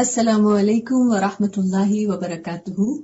Assalamu alaikum wa rahmatullahi wa barakatuhu.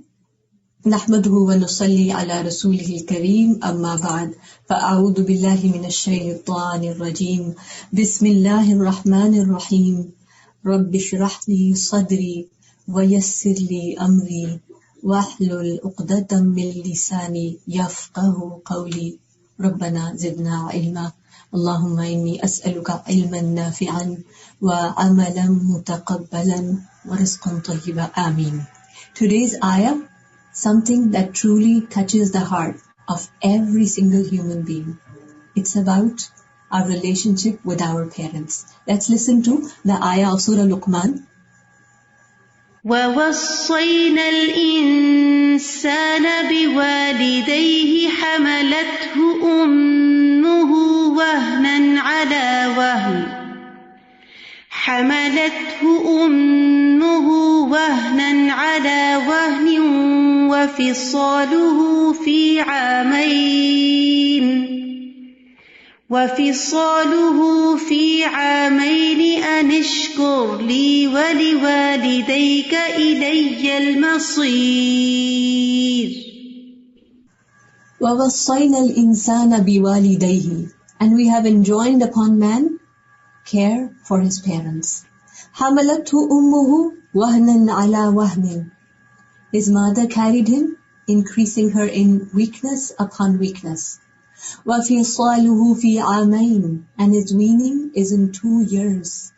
Nahmaduhu wa nusalli ala rasulihil kareem, amma ba'd. Fa'a'udhu billahi minash shaytanir rajeem. Bismillahir rahmanir rahim. Rabbi shrah li sadri wa yassir li amri wahlul 'uqdatam min lisani yafqahu qawli. Rabbana zidna ilma. Allahumma inni as'aluka ilman nafi'an wa amalan mutaqabbalan wa rizqan tayyiba. Ameen. Today's ayah, something that truly touches the heart of every single human being. It's about our relationship with our parents. Let's listen to the ayah of Surah Luqman. وَوَصَّيْنَا الْإِنسَانَ بِوَالِدَيْهِ حَمَلَتْهُ أُمُّهُ وَهْنًا عَلَى وَهْنٍ وَفِصَالُهُ فِي عَامَيْنِ أَنِ اشْكُرْ لِي وَلِوَالِدَيْكَ إِلَيَّ الْمَصِيرُ. وَوَصَّيْنَا الْإِنسَانَ بِوَالِدَيْهِ, and we have enjoined upon man care for his parents. حَمَلَتْهُ أُمُّهُ وَهْنًا عَلَى وَهْنٍ, his mother carried him, increasing her in weakness upon weakness. وَفِصَالُهُ فِي عَامَيْنِ, and his weaning is in 2 years.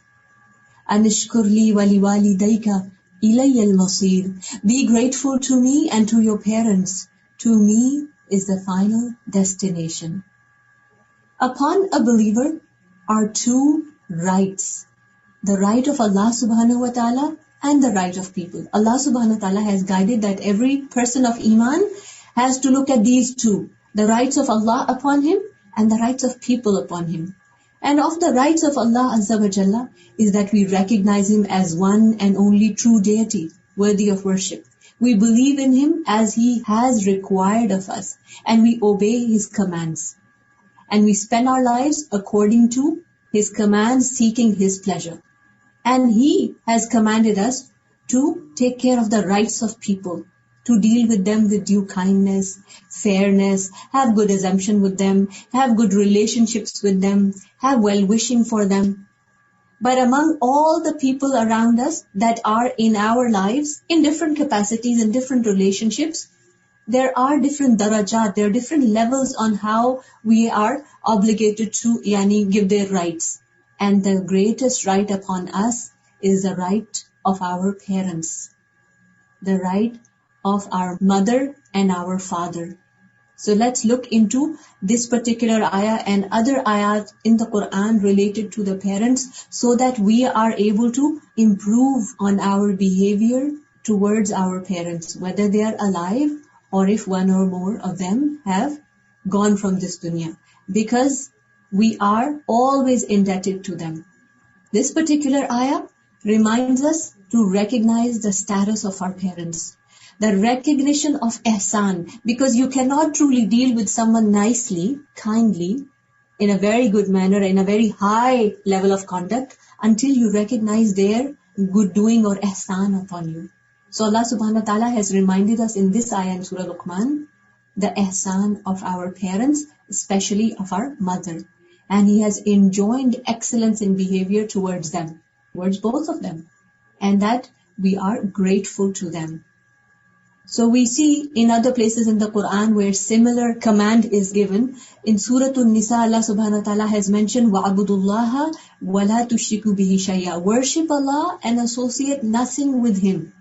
أَنِ اشْكُرْ لِي وَلِوَالِدَيْكَ إِلَيَّ الْمَصِيرُ, be grateful to me and to your parents. To me is the final destination. Upon a believer are 2 rights. The right of Allah subhanahu wa ta'ala and the right of people. Allah subhanahu wa ta'ala has guided that every person of Iman has to look at these 2. The rights of Allah upon him and the rights of people upon him. And of the rights of Allah Azza wa Jalla is that we recognize him as one and only true deity, worthy of worship. We believe in him as he has required of us, and we obey his commands. And we spend our lives according to his commands, seeking his pleasure. And he has commanded us to take care of the rights of people, to deal with them with due kindness, fairness, have good assumption with them, have good relationships with them, have well-wishing for them. But among all the people around us that are in our lives, in different capacities and different relationships, there are different darajat, there are different levels on how we are obligated to give their rights. And the greatest right upon us is the right of our parents, the right of our mother and our father. So let's look into this particular ayah and other ayahs in the Quran related to the parents, so that we are able to improve on our behavior towards our parents, whether they are alive or if one or more of them have gone from this dunya, because we are always indebted to them. This particular ayah reminds us to recognize the status of our parents, the recognition of ihsan, because you cannot truly deal with someone nicely, kindly, in a very good manner, in a very high level of conduct, until you recognize their good doing or ihsan upon you. So Allah subhanahu wa ta'ala has reminded us in this ayah in Surah Luqman, the ihsan of our parents, especially of our mother. And he has enjoined excellence in behavior towards them, towards both of them, and that we are grateful to them. So we see in other places in the Quran where similar command is given. In Surah An-Nisa, Allah subhanahu wa ta'ala has mentioned, وَعَبُدُ اللَّهَ وَلَا تُشْرِكُوا بِهِ شَيْئًا, worship Allah and associate nothing with him.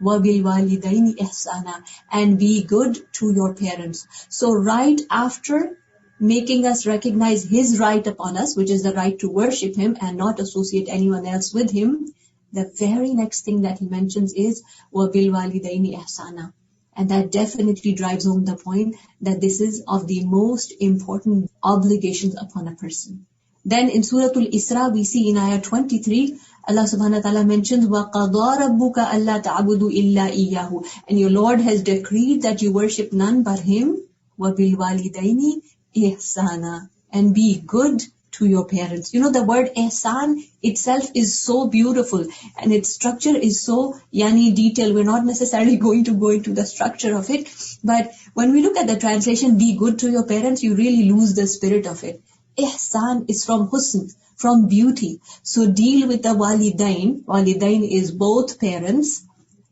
وَبِالْوَالِدَيْنِ إِحْسَانًا, and be good to your parents. So right after making us recognize his right upon us, which is the right to worship him and not associate anyone else with him, the very next thing that he mentions is وَبِالْوَالِدَيْنِ إِحْسَانًا. And that definitely drives home the point that this is of the most important obligations upon a person. Then in Surah Al-Isra, we see in ayah 23, Allah subhanahu wa ta'ala mentions, وَقَضَى رَبُّكَ أَلَّا تَعْبُدُوا إِلَّا إِيَّهُ, and your Lord has decreed that you worship none but him. وَبِالْوَالِدَيْنِ إِحْسَانًا, and be good to your parents. You know, the word ihsan itself is so beautiful and its structure is so detailed. We're not necessarily going to go into the structure of it, but when we look at the translation, be good to your parents, you really lose the spirit of it. Ihsan is from husn, from beauty. So deal with the walidain. Walidain is both parents,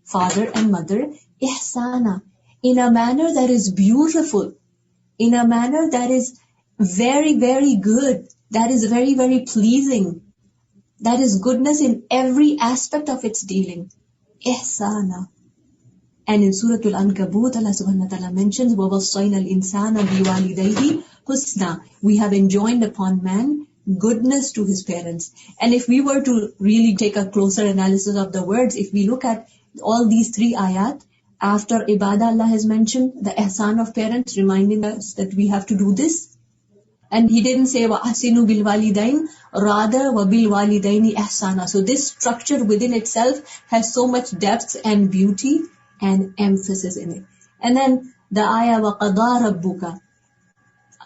father and mother. Ihsana, in a manner that is beautiful, in a manner that is very, very good, that is very, very pleasing, that is goodness in every aspect of its dealing. Ihsana. And in Surah Al-Ankabut, Allah subhanahu wa ta'ala mentions, وَوَصَّيْنَا الْإِنسَانَ بِوَالِدَيْهِ حُسْنًا. We have enjoined upon man goodness to his parents. And if we were to really take a closer analysis of the words, if we look at all these three ayat, after ibadah, Allah has mentioned the ihsan of parents, reminding us that we have to do this. And He didn't say وَأَحْسِنُوا بِالْوَالِدَيْنِ, rather وَبِالْوَالِدَيْنِ إِحْسَانًا. So this structure within itself has so much depth and beauty and emphasis in it. And then the ayah وَقَضَى رَبُّكَ,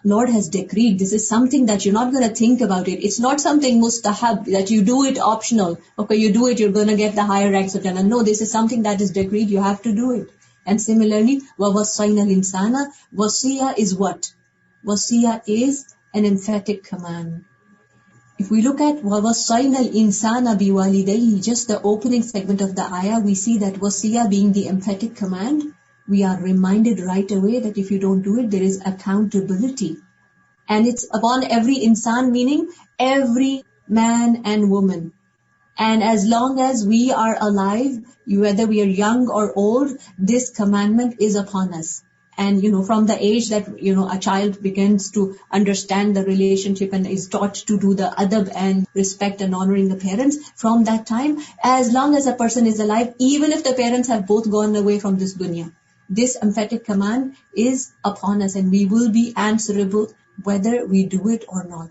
Lord has decreed. This is something that you're not going to think about it. It's not something mustahab, that you do it optional. Okay, you do it, you're going to get the higher ranks of Jannah. No, this is something that is decreed. You have to do it. And similarly, وَوَصَّيْنَا الْإِنسَانَ, wasiya is what? Wasiya is an emphatic command. If we look at وَوَصَّيْنَا الْإِنسَانَ بِوَالِدَيْهِ, just the opening segment of the ayah, we see that wasiya being the emphatic command, we are reminded right away that if you don't do it, there is accountability. And it's upon every insan, meaning every man and woman. And as long as we are alive, whether we are young or old, this commandment is upon us. And, from the age that, a child begins to understand the relationship and is taught to do the adab and respect and honoring the parents, from that time, as long as a person is alive, even if the parents have both gone away from this dunya, this emphatic command is upon us and we will be answerable whether we do it or not.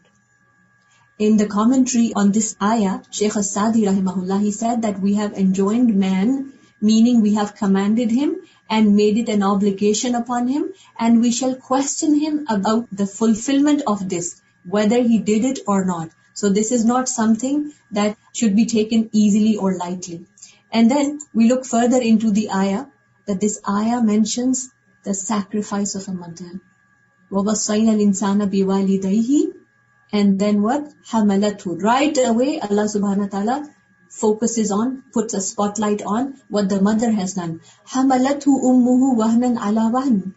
In the commentary on this ayah, Shaykh As-Sadi rahimahullah, he said that we have enjoined man, meaning we have commanded him and made it an obligation upon him, and we shall question him about the fulfillment of this, whether he did it or not. So this is not something that should be taken easily or lightly. And then we look further into the ayah, that this ayah mentions the sacrifice of a mother. وَوَصَّيْنَا الْإِنسَانَ بِوَالِدَيْهِ, and then what? حَمَلَتْهُ. Right away, Allah subhanahu wa ta'ala focuses on, puts a spotlight on what the mother has done. حَمَلَتْهُ أُمُّهُ وَهْنًا عَلَى وَهْنٍ.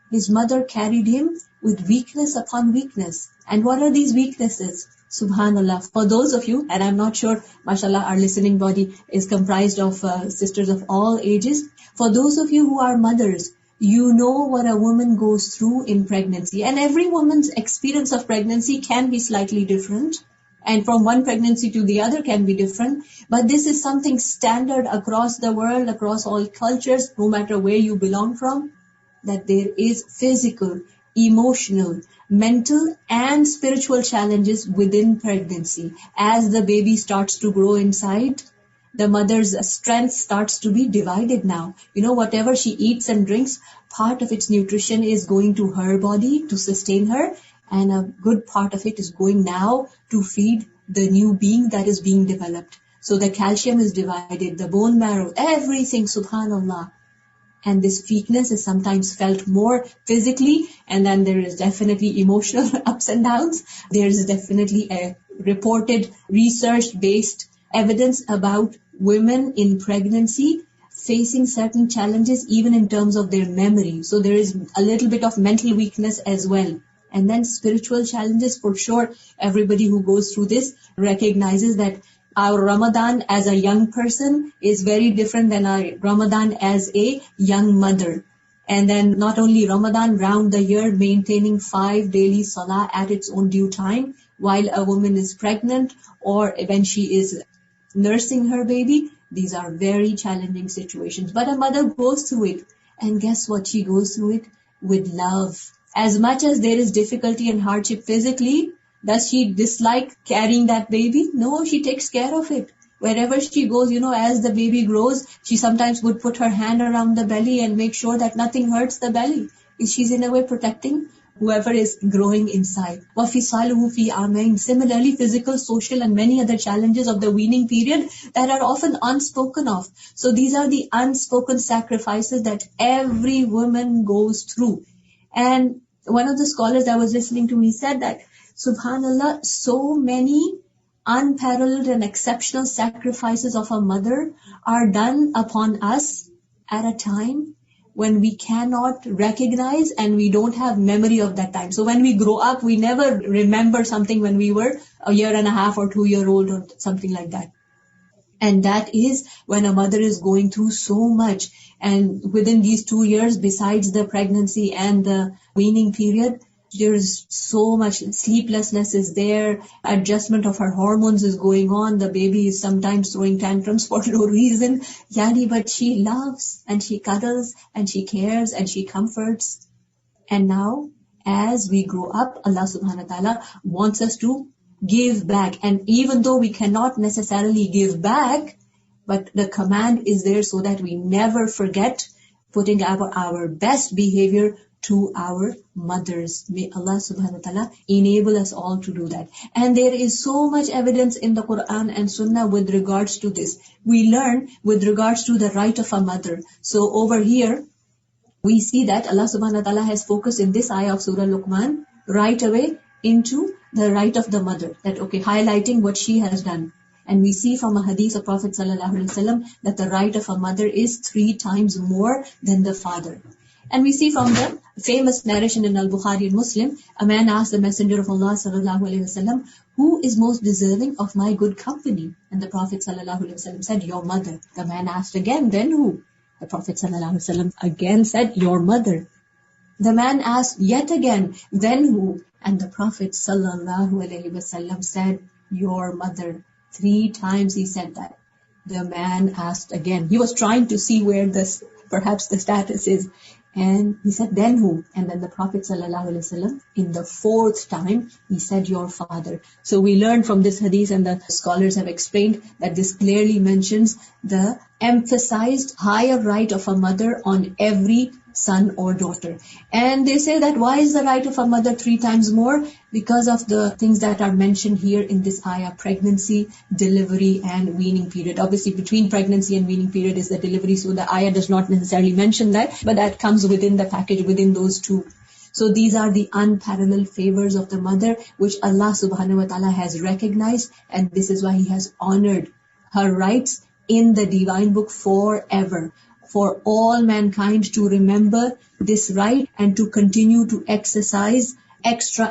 His mother carried him with weakness upon weakness. And what are these weaknesses? Subhanallah. For those of you, and I'm not sure, mashallah, our listening body is comprised of sisters of all ages. For those of you who are mothers, you know what a woman goes through in pregnancy. And every woman's experience of pregnancy can be slightly different. And from one pregnancy to the other can be different. But this is something standard across the world, across all cultures, no matter where you belong from, that there is physical, emotional, mental and spiritual challenges within pregnancy. As the baby starts to grow inside, the mother's strength starts to be divided now. Whatever she eats and drinks, part of its nutrition is going to her body to sustain her, and a good part of it is going now to feed the new being that is being developed. So the calcium is divided, the bone marrow, everything, subhanallah. And this weakness is sometimes felt more physically, and then there is definitely emotional ups and downs. There is definitely a reported research-based evidence about women in pregnancy facing certain challenges even in terms of their memory. So there is a little bit of mental weakness as well. And then spiritual challenges, for sure. Everybody who goes through this recognizes that our Ramadan as a young person is very different than our Ramadan as a young mother. And then not only Ramadan, round the year, maintaining 5 daily salah at its own due time while a woman is pregnant or when she is nursing her baby. These are very challenging situations. But a mother goes through it. And guess what? She goes through it with love. As much as there is difficulty and hardship physically, does she dislike carrying that baby? No, she takes care of it. Wherever she goes, as the baby grows, she sometimes would put her hand around the belly and make sure that nothing hurts the belly. She's in a way protecting whoever is growing inside. وَفِصَالُهُ فِي عَامَيْنِ. Similarly, physical, social and many other challenges of the weaning period that are often unspoken of. So these are the unspoken sacrifices that every woman goes through. And one of the scholars I was listening to, he said that, subhanallah, so many unparalleled and exceptional sacrifices of a mother are done upon us at a time when we cannot recognize and we don't have memory of that time. So when we grow up, we never remember something when we were a year and a half or 2 year old or something like that. And that is when a mother is going through so much. And within these 2 years, besides the pregnancy and the weaning period, there's so much sleeplessness is there, adjustment of her hormones is going on, the baby is sometimes throwing tantrums for no reason, but she loves and she cuddles and she cares and she comforts. And now, as we grow up, Allah subhanahu wa ta'ala wants us to give back. And even though we cannot necessarily give back, but the command is there so that we never forget putting our best behavior to our mothers. May Allah subhanahu wa ta'ala enable us all to do that. And there is so much evidence in the Quran and Sunnah with regards to this. We learn with regards to the right of a mother. So over here, we see that Allah subhanahu wa ta'ala has focused in this ayah of Surah Luqman right away into the right of the mother. That, highlighting what she has done. And we see from a hadith of Prophet sallallahu alaihi wasallam that the right of a mother is 3 times more than the father. And we see from the famous narration in Al-Bukhari and Muslim, a man asked the Messenger of Allah sallallahu alaihi wasallam, who is most deserving of my good company? And the Prophet sallallahu alaihi wasallam said, your mother. The man asked again, then who? The Prophet sallallahu alaihi wasallam again said, your mother. The man asked yet again, then who? And the Prophet sallallahu alaihi wasallam said, your mother. 3 times he said that. The man asked again. He was trying to see where this, perhaps the status is. And he said, then who? And then the Prophet ﷺ, in the 4th time, he said, your father. So we learn from this hadith, and the scholars have explained that this clearly mentions the emphasized higher right of a mother on every son or daughter. And they say that why is the right of a mother 3 times more? Because of the things that are mentioned here in this ayah: pregnancy, delivery, and weaning period. Obviously, between pregnancy and weaning period is the delivery, so the ayah does not necessarily mention that, but that comes within the package, within those 2. So these are the unparalleled favors of the mother, which Allah subhanahu wa ta'ala has recognized, and this is why He has honored her rights in the divine book forever, for all mankind to remember this right and to continue to exercise extra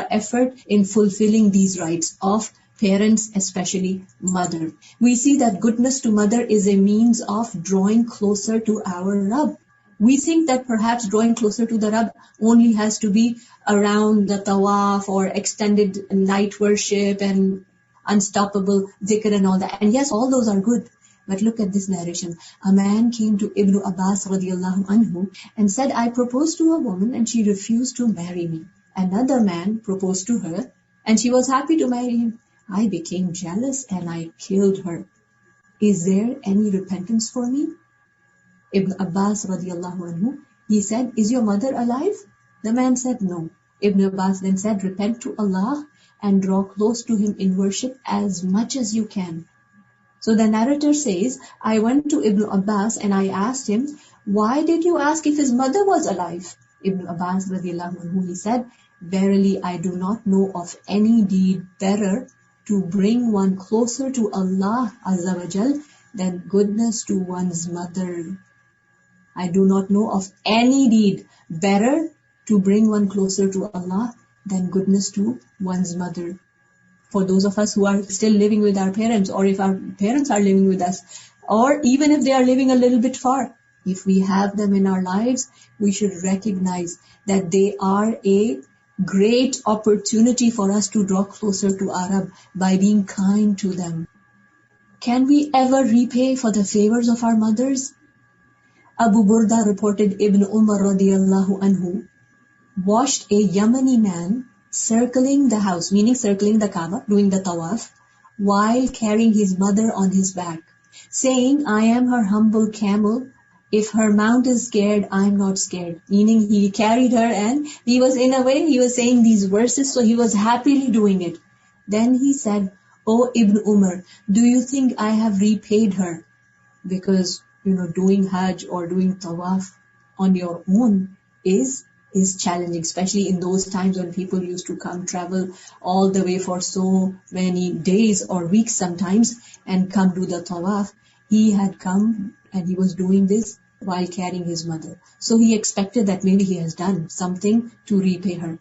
effort in fulfilling these rights of parents, especially mother. We see that goodness to mother is a means of drawing closer to our Rabb. We think that perhaps drawing closer to the Rabb only has to be around the tawaf or extended night worship and unstoppable dhikr and all that. And yes, all those are good. But look at this narration. A man came to Ibn Abbas radiallahu anhu and said, I proposed to a woman and she refused to marry me. Another man proposed to her and she was happy to marry him. I became jealous and I killed her. Is there any repentance for me? Ibn Abbas radiallahu anhu, he said, is your mother alive? The man said, no. Ibn Abbas then said, repent to Allah and draw close to Him in worship as much as you can. So the narrator says, I went to Ibn Abbas and I asked him, why did you ask if his mother was alive? Ibn Abbas radiallahu anhu, he said, verily I do not know of any deed better to bring one closer to Allah Azza wa Jal than goodness to one's mother. I do not know of any deed better to bring one closer to Allah than goodness to one's mother. For those of us who are still living with our parents, or if our parents are living with us, or even if they are living a little bit far, if we have them in our lives, we should recognize that they are a great opportunity for us to draw closer to our Rabb by being kind to them. Can we ever repay for the favors of our mothers? Abu Burda reported Ibn Umar radiallahu anhu watched a Yemeni man circling the house, meaning circling the Kaaba, doing the tawaf, while carrying his mother on his back, saying, I am her humble camel, if her mount is scared, I'm not scared. Meaning he carried her and he was, in a way, he was saying these verses, so he was happily doing it. Then he said, "Oh Ibn Umar, do you think I have repaid her?" Because, doing Hajj or doing Tawaf on your own is challenging, especially in those times when people used to travel all the way for so many days or weeks sometimes and come do the Tawaf. He had come and he was doing this while carrying his mother. So he expected that maybe he has done something to repay her.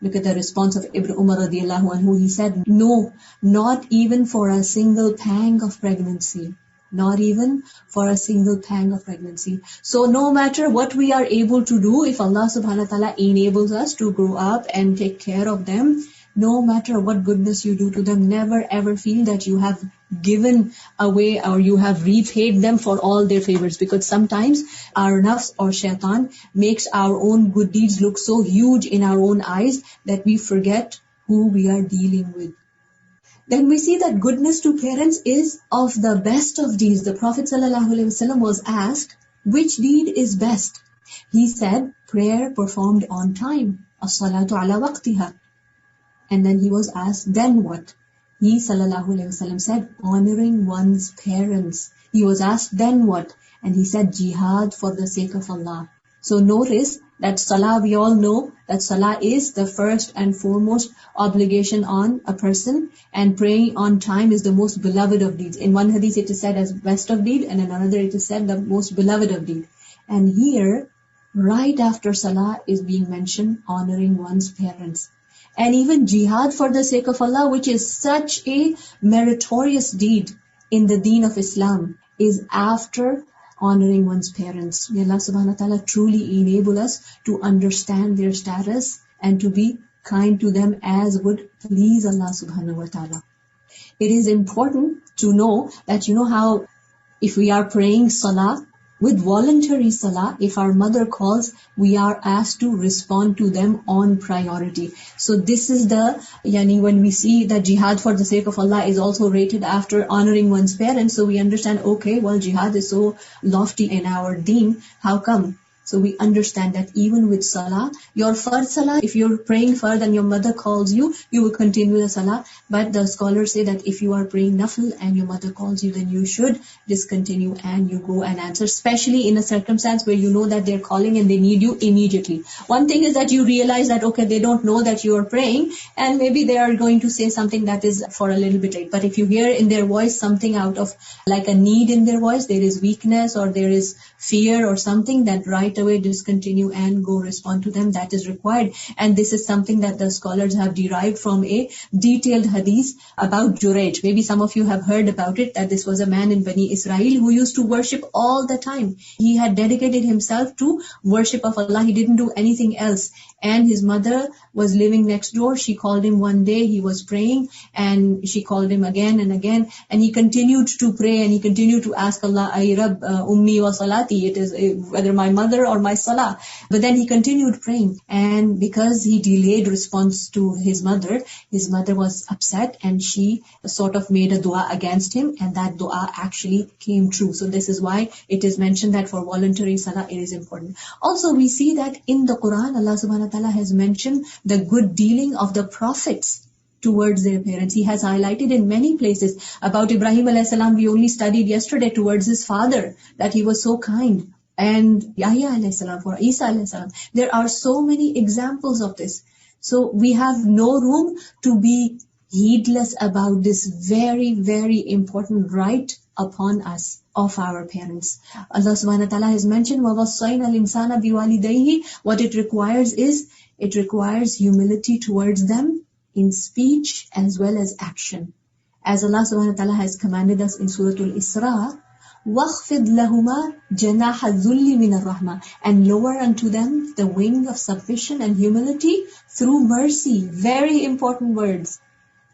Look at the response of Ibn Umar radiallahu anhu. He said, "No, not even for a single pang of pregnancy. Not even for a single pang of pregnancy." So no matter what we are able to do, if Allah subhanahu wa ta'ala enables us to grow up and take care of them, no matter what goodness you do to them, never ever feel that you have given away or you have repaid them for all their favors. Because sometimes our nafs or shaitan makes our own good deeds look so huge in our own eyes that we forget who we are dealing with. Then we see that goodness to parents is of the best of deeds. The Prophet ﷺ was asked, which deed is best? He said, prayer performed on time, as-salatu ala waqtiha. And then he was asked, then what? He ﷺ said, honoring one's parents. He was asked, then what? And he said, jihad for the sake of Allah. So notice that salah, we all know that salah is the first and foremost obligation on a person, and praying on time is the most beloved of deeds. In one hadith it is said as best of deed, and in another it is said the most beloved of deed. And here, right after salah is being mentioned, honoring one's parents. And even jihad for the sake of Allah, which is such a meritorious deed in the deen of Islam, is after honoring one's parents. May Allah subhanahu wa ta'ala truly enable us to understand their status and to be kind to them as would please Allah subhanahu wa ta'ala. It is important to know that how if we are praying salah, with voluntary salah, if our mother calls, we are asked to respond to them on priority. So this is when we see that jihad for the sake of Allah is also rated after honoring one's parents, so we understand, okay, well, jihad is so lofty in our deen, how come? So we understand that even with salah, your fard salah, if you're praying fard and your mother calls you, you will continue the salah. But the scholars say that if you are praying nafil and your mother calls you, then you should discontinue and you go and answer, especially in a circumstance where you know that they're calling and they need you immediately. One thing is that you realize that, okay, they don't know that you are praying and maybe they are going to say something that is for a little bit late. But if you hear in their voice something out of like a need in their voice, there is weakness or there is fear or something, then right away discontinue and go respond to them. That is required. And this is something that the scholars have derived from a detailed hadith about Jurayj. Maybe some of you have heard about it, that this was a man in Bani Israel who used to worship all the time. He had dedicated himself to worship of Allah. He didn't do anything else. And his mother was living next door. She called him one day. He was praying and she called him again and again. And he continued to pray and he continued to ask Allah, Ay Rabb, Ummi wa Salati. It is whether my mother or my salah. But then he continued praying. And because he delayed response to his mother was upset and she sort of made a dua against him. And that dua actually came true. So this is why it is mentioned that for voluntary salah it is important. Also we see that in the Quran, Allah subhanahu wa ta'ala has mentioned the good dealing of the prophets towards their parents. He has highlighted in many places about Ibrahim alayhi salam. We only studied yesterday towards his father, that he was so kind. And Yahya alayhi salam, for Isa alayhi salam. There are so many examples of this. So we have no room to be heedless about this very, very important right upon us of our parents. Allah subhanahu wa ta'ala has mentioned, وَوَصَّيْنَا الْإِنسَانَ بِوَالِدَيْهِ. What it requires humility towards them in speech as well as action. As Allah subhanahu wa ta'ala has commanded us in Surah Al-Isra, وَخْفِضْ لَهُمَا جَنَاحَ الذُّلِّ مِنَ الرَّحْمَةِ, and lower unto them the wing of submission and humility through mercy. Very important words.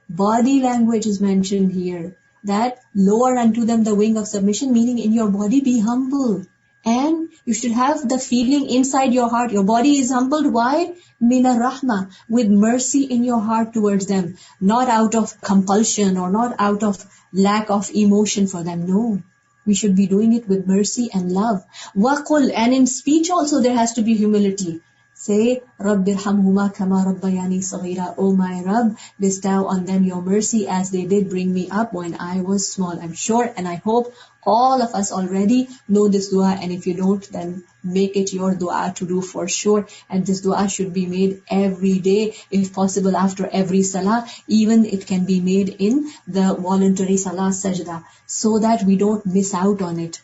Body language is mentioned here. That lower unto them the wing of submission, meaning in your body be humble. And you should have the feeling inside your heart. Your body is humbled. Why? Mina rahma, with mercy in your heart towards them. Not out of compulsion or not out of lack of emotion for them. No. We should be doing it with mercy and love. وَقُلْ, and in speech also there has to be humility. Say, رَبِّ ارْحَمْهُمَا كَمَا رَبَّيَانِي صَغِيرًا. Oh my Rabb, bestow on them your mercy as they did bring me up when I was small. I'm sure and I hope all of us already know this dua, and if you don't, then make it your dua to do for sure. And this dua should be made every day, if possible after every salah. Even it can be made in the voluntary salah sajda, so that we don't miss out on it.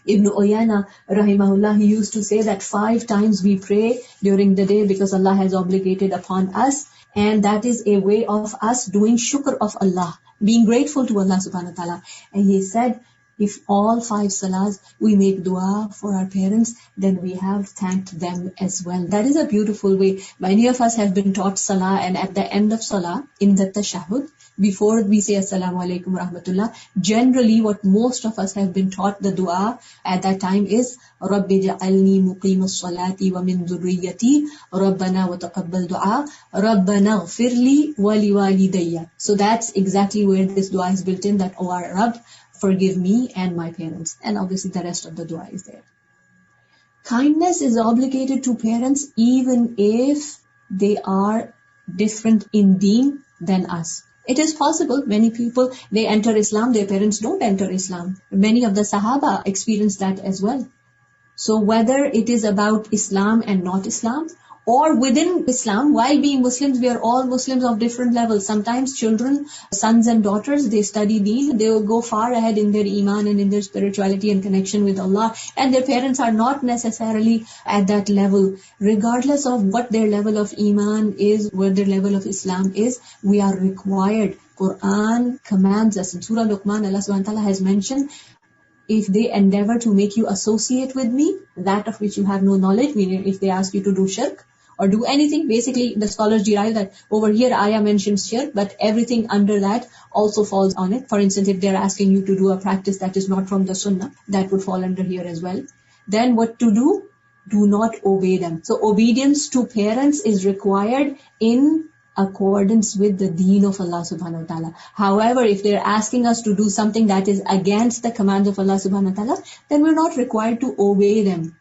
Ibn Uyayna rahimahullah, he used to say that 5 times we pray during the day because Allah has obligated upon us, and that is a way of us doing shukr of Allah, being grateful to Allah subhanahu wa ta'ala. And he said, if all 5 salahs we make dua for our parents, then we have thanked them as well. That is a beautiful way. Many of us have been taught salah, and at the end of salah, in the tashahhud, before we say assalamu alaikum rahmatullah, generally what most of us have been taught the dua at that time is Rabbi ja'alni muqimas salati wa min dhurriyyati Rabbana wa taqabbal du'a Rabbana ghfirli wa liwalidayya. So that's exactly where this dua is built in, that, oh our Rabb, forgive me and my parents. And obviously the rest of the dua is there. Kindness is obligated to parents even if they are different in deen than us. It is possible, many people, they enter Islam, their parents don't enter Islam. Many of the Sahaba experienced that as well. So whether it is about Islam and not Islam, or within Islam, while being Muslims, we are all Muslims of different levels. Sometimes children, sons and daughters, they study deen, they will go far ahead in their iman and in their spirituality and connection with Allah, and their parents are not necessarily at that level. Regardless of what their level of iman is, what their level of Islam is, we are required. Quran commands us. In Surah Luqman, Allah subhanahu wa ta'ala has mentioned, if they endeavor to make you associate with me, that of which you have no knowledge, meaning if they ask you to do shirk, or do anything, basically the scholars derive that over here ayah mentions shirk, but everything under that also falls on it. For instance, if they're asking you to do a practice that is not from the sunnah, that would fall under here as well. Then what to do? Do not obey them. So obedience to parents is required in accordance with the deen of Allah subhanahu wa ta'ala. However, if they're asking us to do something that is against the commands of Allah subhanahu wa ta'ala, then we're not required to obey them.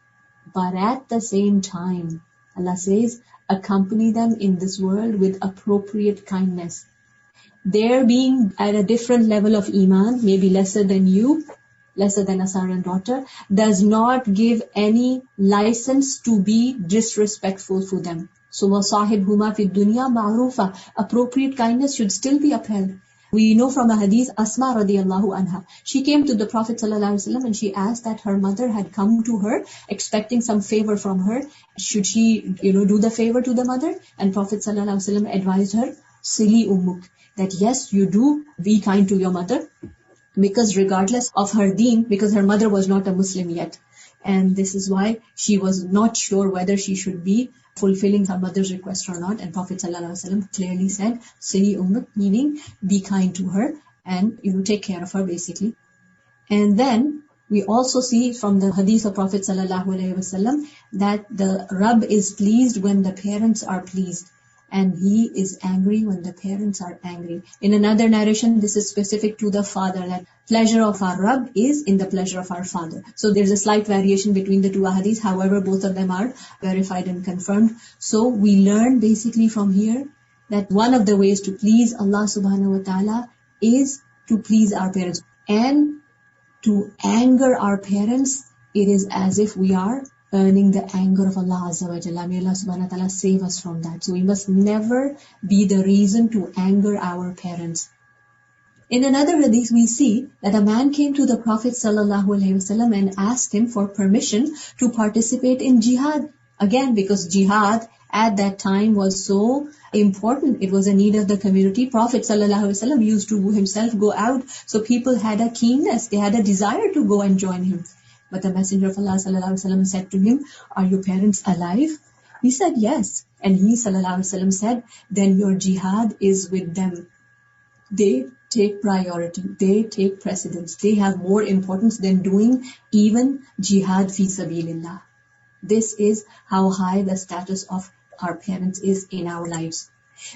But at the same time, Allah says, accompany them in this world with appropriate kindness. Their being at a different level of iman, maybe lesser than you, lesser than a son and daughter, does not give any license to be disrespectful to them. So وَصَاحِبْهُمَا فِي الدُّنْيَا مَعْرُوفًا. Appropriate kindness should still be upheld. We know from a hadith, Asma radiallahu anha, she came to the Prophet sallallahu alaihi wasallam and she asked that her mother had come to her expecting some favor from her. Should she, do the favor to the mother? And Prophet sallallahu alaihi wasallam advised her, Sili ummuk, that yes, you do be kind to your mother, because regardless of her deen, because her mother was not a Muslim yet, and this is why she was not sure whether she should be fulfilling her mother's request or not. And Prophet ﷺ clearly said, Sili ummak, meaning be kind to her and take care of her basically. And then we also see from the hadith of Prophet ﷺ that the Rabb is pleased when the parents are pleased, and He is angry when the parents are angry. In another narration, this is specific to the father, that pleasure of our Rabb is in the pleasure of our father. So there's a slight variation between the two hadiths. However, both of them are verified and confirmed. So we learn basically from here that one of the ways to please Allah subhanahu wa ta'ala is to please our parents. And to anger our parents, it is as if we are earning the anger of Allah Azza wa Jalla. May Allah subhanahu wa ta'ala save us from that. So we must never be the reason to anger our parents. In another hadith, we see that a man came to the Prophet sallallahu alaihi wasallam and asked him for permission to participate in jihad. Again, because jihad at that time was so important. It was a need of the community. Prophet sallallahu alaihi wasallam used to himself go out. So people had a keenness. They had a desire to go and join him. But the Messenger of Allah sallallahu alaihi wasallam said to him, are your parents alive? He said, yes. And he sallallahu alaihi wasallam said, then your jihad is with them. They take priority. They take precedence. They have more importance than doing even jihad fi sabilillah. This is how high the status of our parents is in our lives.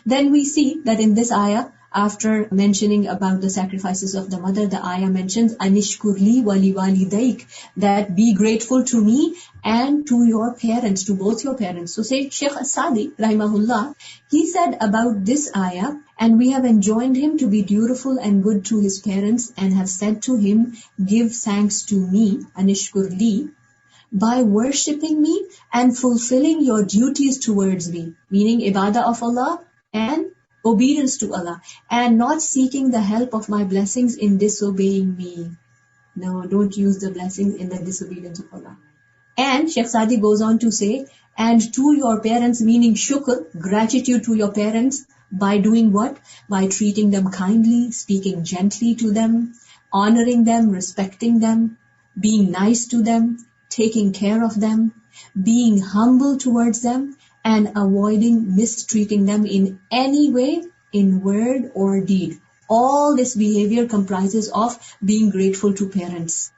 Then we see that in this ayah, After mentioning about the sacrifices of the mother, the ayah mentions anishkurli wali walidaik, that be grateful to me and to your parents, to both your parents. So say Sheikh Sadi rahimahullah, he said about this ayah, and we have enjoined him to be dutiful and good to his parents, and have said to him, give thanks to me, anishkurli, by worshipping me and fulfilling your duties towards me, meaning ibadah of Allah and obedience to Allah, and not seeking the help of my blessings in disobeying me. No, don't use the blessings in the disobedience of Allah. And Sheikh Sadi goes on to say, and to your parents, meaning shukr, gratitude to your parents, by doing what? By treating them kindly, speaking gently to them, honoring them, respecting them, being nice to them, taking care of them, being humble towards them, and avoiding mistreating them in any way, in word or deed. All this behavior comprises of being grateful to parents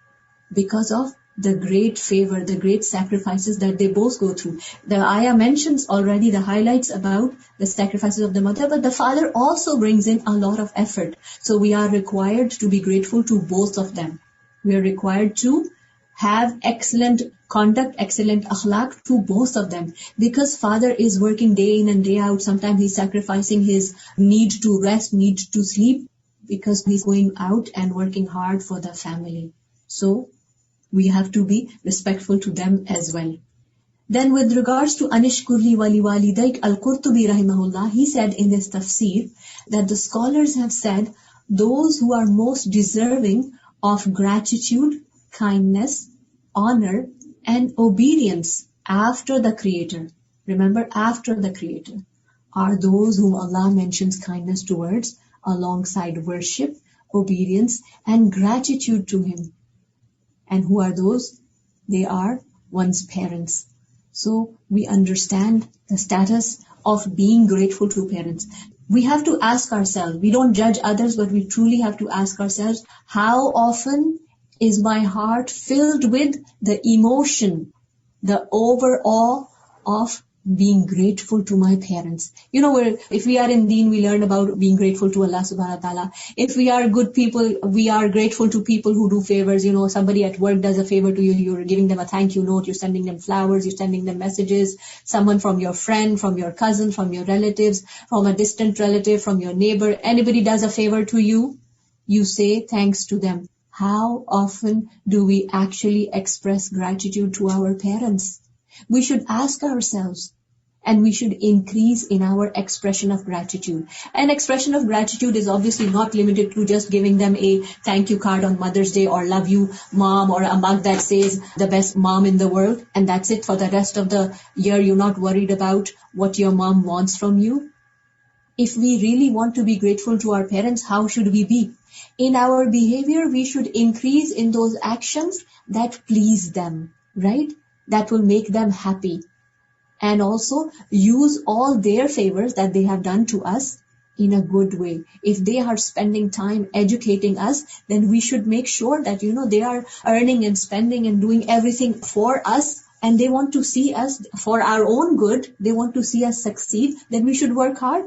because of the great favor, the great sacrifices that they both go through. The ayah mentions already the highlights about the sacrifices of the mother, but the father also brings in a lot of effort. So we are required to be grateful to both of them. We are required to have excellent conduct, excellent akhlaq to both of them, because father is working day in and day out. Sometimes he's sacrificing his need to rest, need to sleep, because he's going out and working hard for the family. So we have to be respectful to them as well. Then with regards to anishkurli wali walidaik, Al-Qurtubi rahimahullah, he said in his tafsir that the scholars have said those who are most deserving of gratitude, kindness, honor, and obedience after the Creator, remember, after the Creator, are those whom Allah mentions kindness towards alongside worship, obedience, and gratitude to Him. And who are those? They are one's parents. So we understand the status of being grateful to parents. We have to ask ourselves, we don't judge others, but we truly have to ask ourselves, how often is my heart filled with the emotion, the overawe of being grateful to my parents? You know, if we are in Deen, we learn about being grateful to Allah subhanahu wa ta'ala. If we are good people, we are grateful to people who do favors. You know, somebody at work does a favor to you, you're giving them a thank you note, you're sending them flowers, you're sending them messages. Someone from your friend, from your cousin, from your relatives, from a distant relative, from your neighbor, anybody does a favor to you, you say thanks to them. How often do we actually express gratitude to our parents? We should ask ourselves, and we should increase in our expression of gratitude. An expression of gratitude is obviously not limited to just giving them a thank you card on Mother's Day, or love you mom, or a mug that says the best mom in the world, and that's it for the rest of the year. You're not worried about what your mom wants from you. If we really want to be grateful to our parents, how should we be? In our behavior, we should increase in those actions that please them, right? That will make them happy. And also use all their favors that they have done to us in a good way. If they are spending time educating us, then we should make sure that, you know, they are earning and spending and doing everything for us, and they want to see us for our own good. They want to see us succeed. Then we should work hard.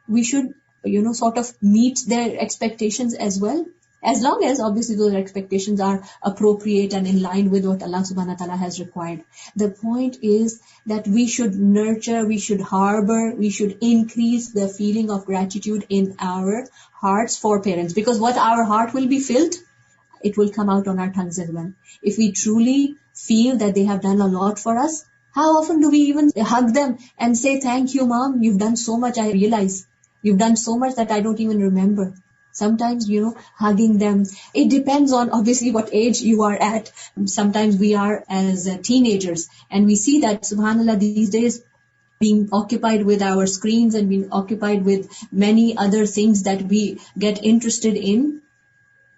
We should, you know, sort of meet their expectations as well, as long as obviously those expectations are appropriate and in line with what Allah subhanahu wa ta'ala has required. The point is that we should nurture, we should harbor, we should increase the feeling of gratitude in our hearts for parents, because what our heart will be filled, it will come out on our tongues as well. If we truly feel that they have done a lot for us, how often do we even hug them and say, thank you mom, you've done so much, I realize. You've done so much that I don't even remember. Sometimes, you know, hugging them, it depends on obviously what age you are at. Sometimes we are as teenagers, and we see that, subhanAllah, these days, being occupied with our screens and being occupied with many other things that we get interested in,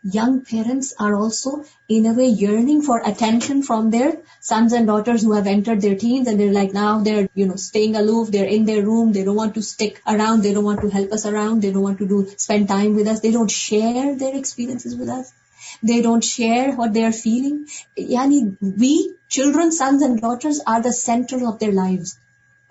young parents are also in a way yearning for attention from their sons and daughters who have entered their teens, and they're like, now they're, you know, staying aloof, they're in their room, they don't want to stick around, they don't want to help us around, they don't want to spend time with us, they don't share their experiences with us, they don't share what they are feeling. Yani, we, children, sons and daughters, are the center of their lives.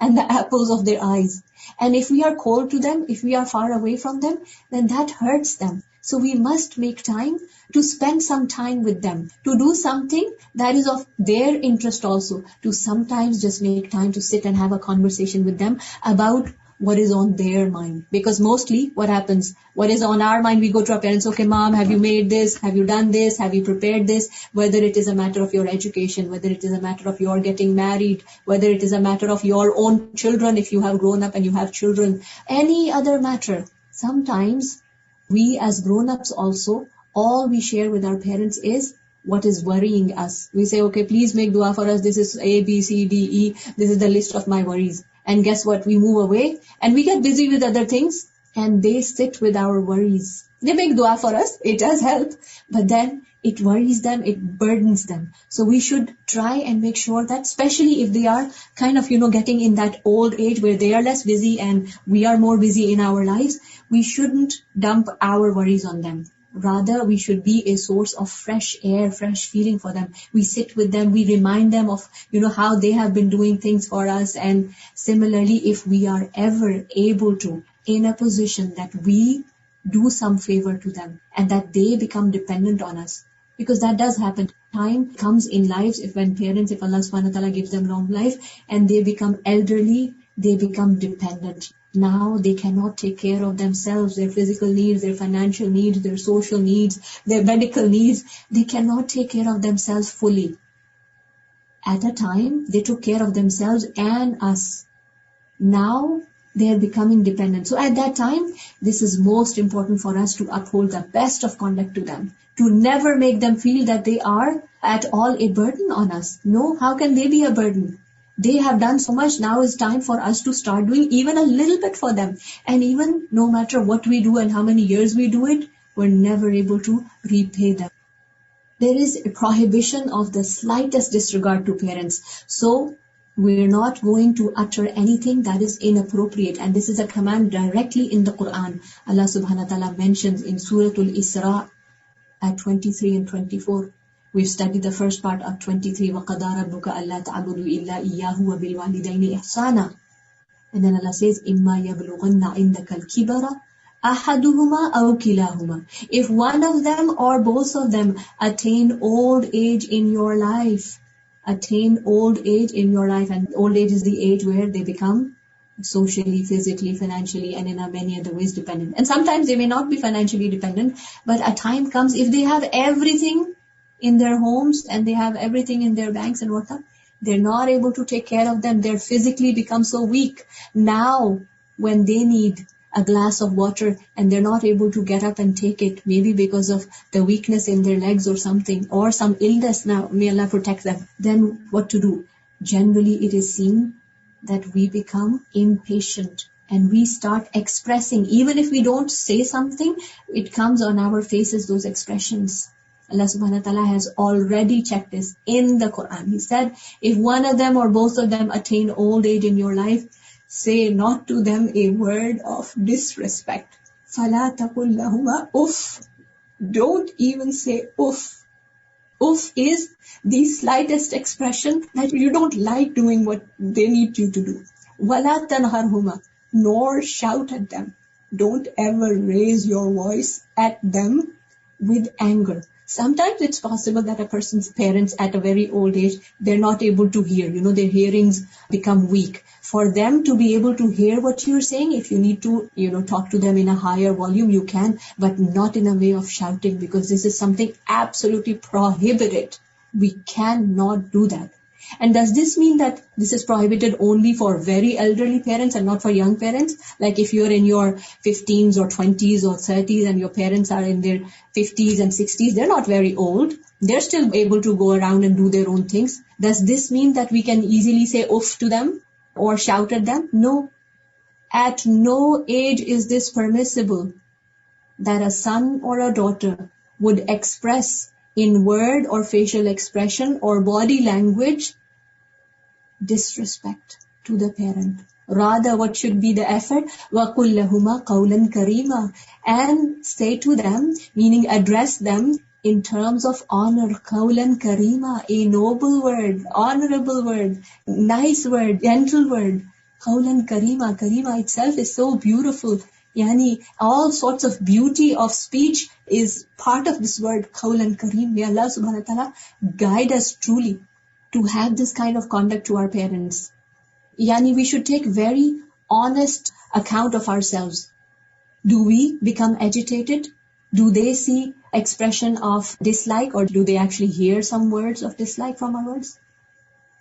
and the apples of their eyes. And if we are cold to them, if we are far away from them, then that hurts them. So we must make time to spend some time with them, to do something that is of their interest also, to sometimes just make time to sit and have a conversation with them about what is on their mind. Because mostly what happens, what is on our mind, we go to our parents, okay mom, have you made this? Have you done this? Have you prepared this? Whether it is a matter of your education, whether it is a matter of your getting married, whether it is a matter of your own children, if you have grown up and you have children, any other matter. Sometimes we as grown-ups also, all we share with our parents is what is worrying us. We say, okay, please make dua for us. This is A, B, C, D, E. This is the list of my worries. And guess what? We move away and we get busy with other things and they sit with our worries. They make dua for us. It does help. But then it worries them. It burdens them. So we should try and make sure that, especially if they are kind of, getting in that old age where they are less busy and we are more busy in our lives, we shouldn't dump our worries on them. Rather, we should be a source of fresh air, fresh feeling for them. We sit with them, we remind them of, how they have been doing things for us. And similarly, if we are ever able to, in a position that we do some favor to them and that they become dependent on us, because that does happen. Time comes in lives when parents, if Allah subhanahu wa ta'ala gives them long life and they become elderly, they become dependent. Now they cannot take care of themselves, their physical needs, their financial needs, their social needs, their medical needs. They cannot take care of themselves fully. At a time, they took care of themselves and us. Now they are becoming dependent. So at that time, this is most important for us to uphold the best of conduct to them, to never make them feel that they are at all a burden on us. No, how can they be a burden? They have done so much. Now is time for us to start doing even a little bit for them. And even no matter what we do and how many years we do it, we're never able to repay them. There is a prohibition of the slightest disregard to parents. So we're not going to utter anything that is inappropriate. And this is a command directly in the Quran. Allah subhanahu wa ta'ala mentions in Surah Al-Isra at 23 and 24. We've studied the first part of 23. وَقَضَى رَبُّكَ أَلَّا تَعْبُدُوا إِلَّا إِيَّاهُ وَبِالْوَالِدَيْنِ إِحْسَانًا. And then Allah says, إِمَّا يَبْلُغَنَّ عِنْدَكَ الْكِبَرَ أَحَدُهُمَا أَوْ كِلَاهُمَا. If one of them or both of them attain old age in your life, and old age is the age where they become socially, physically, financially, and in many other ways dependent. And sometimes they may not be financially dependent, but a time comes if they have everything in their homes and they have everything in their banks and whatnot, they're not able to take care of them. They're physically become so weak. Now, when they need a glass of water and they're not able to get up and take it, maybe because of the weakness in their legs or something, or some illness, now may Allah protect them, then what to do? Generally, it is seen that we become impatient and we start expressing. Even if we don't say something, it comes on our faces, those expressions. Allah subhanahu wa ta'ala has already checked this in the Quran. He said, if one of them or both of them attain old age in your life, say not to them a word of disrespect. فَلَا تَقُلْ لَهُمَا أُفٍّ. Don't even say uff. Uff is the slightest expression that you don't like doing what they need you to do. وَلَا تَنْهَرْهُمَا. Nor shout at them. Don't ever raise your voice at them with anger. Sometimes it's possible that a person's parents at a very old age, they're not able to hear. Their hearings become weak. For them to be able to hear what you're saying, if you need to, talk to them in a higher volume, you can, but not in a way of shouting, because this is something absolutely prohibited. We cannot do that. And does this mean that this is prohibited only for very elderly parents and not for young parents? Like if you're in your 15s or 20s or 30s and your parents are in their 50s and 60s, they're not very old. They're still able to go around and do their own things. Does this mean that we can easily say oof to them or shout at them? No. At no age is this permissible that a son or a daughter would express in word or facial expression or body language disrespect to the parent. Rather, what should be the effort? وَقُلْ لَهُمَا قَوْلًا كَرِيمًا. And say to them, meaning address them in terms of honor. قَوْلًا كَرِيمًا. A noble word, honorable word, nice word, gentle word. Qawlan karima. Karima itself is so beautiful. Yani, all sorts of beauty of speech is part of this word, Qawlan kareem. May Allah subhanahu wa ta'ala guide us truly to have this kind of conduct to our parents. Yani, we should take very honest account of ourselves. Do we become agitated? Do they see expression of dislike, or do they actually hear some words of dislike from our words?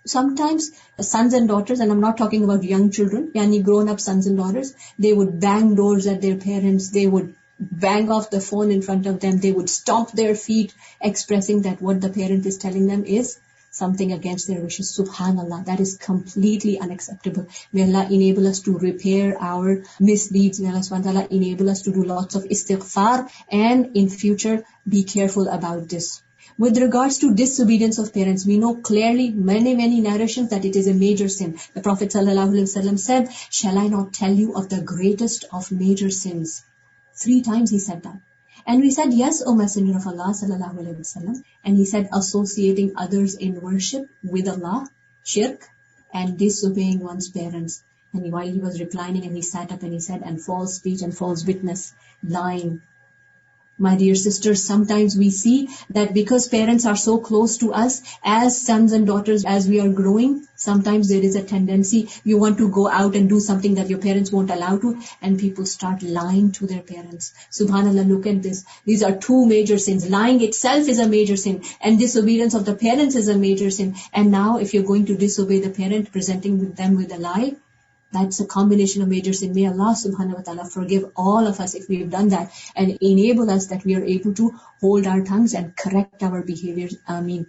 Sometimes sons and daughters, and I'm not talking about young children, yani grown-up sons and daughters, they would bang doors at their parents, they would bang off the phone in front of them, they would stomp their feet, expressing that what the parent is telling them is something against their wishes. Subhanallah, that is completely unacceptable. May Allah enable us to repair our misdeeds. May Allah subhanahu wa ta'ala enable us to do lots of istighfar, and in future be careful about this. With regards to disobedience of parents, we know clearly many narrations that it is a major sin. The Prophet ﷺ said, "Shall I not tell you of the greatest of major sins?" 3 times he said that. And we said, "Yes, O Messenger of Allah ﷺ." And he said, associating others in worship with Allah, shirk, and disobeying one's parents. And while he was reclining, and he sat up and he said, and false speech and false witness, lying. My dear sisters, sometimes we see that because parents are so close to us, as sons and daughters, as we are growing, sometimes there is a tendency, you want to go out and do something that your parents won't allow to, and people start lying to their parents. Subhanallah, look at this. These are 2 major sins. Lying itself is a major sin, and disobedience of the parents is a major sin. And now if you're going to disobey the parent, presenting them with a lie, that's a combination of major sin. May Allah subhanahu wa ta'ala forgive all of us if we have done that, and enable us that we are able to hold our tongues and correct our behaviors. Ameen.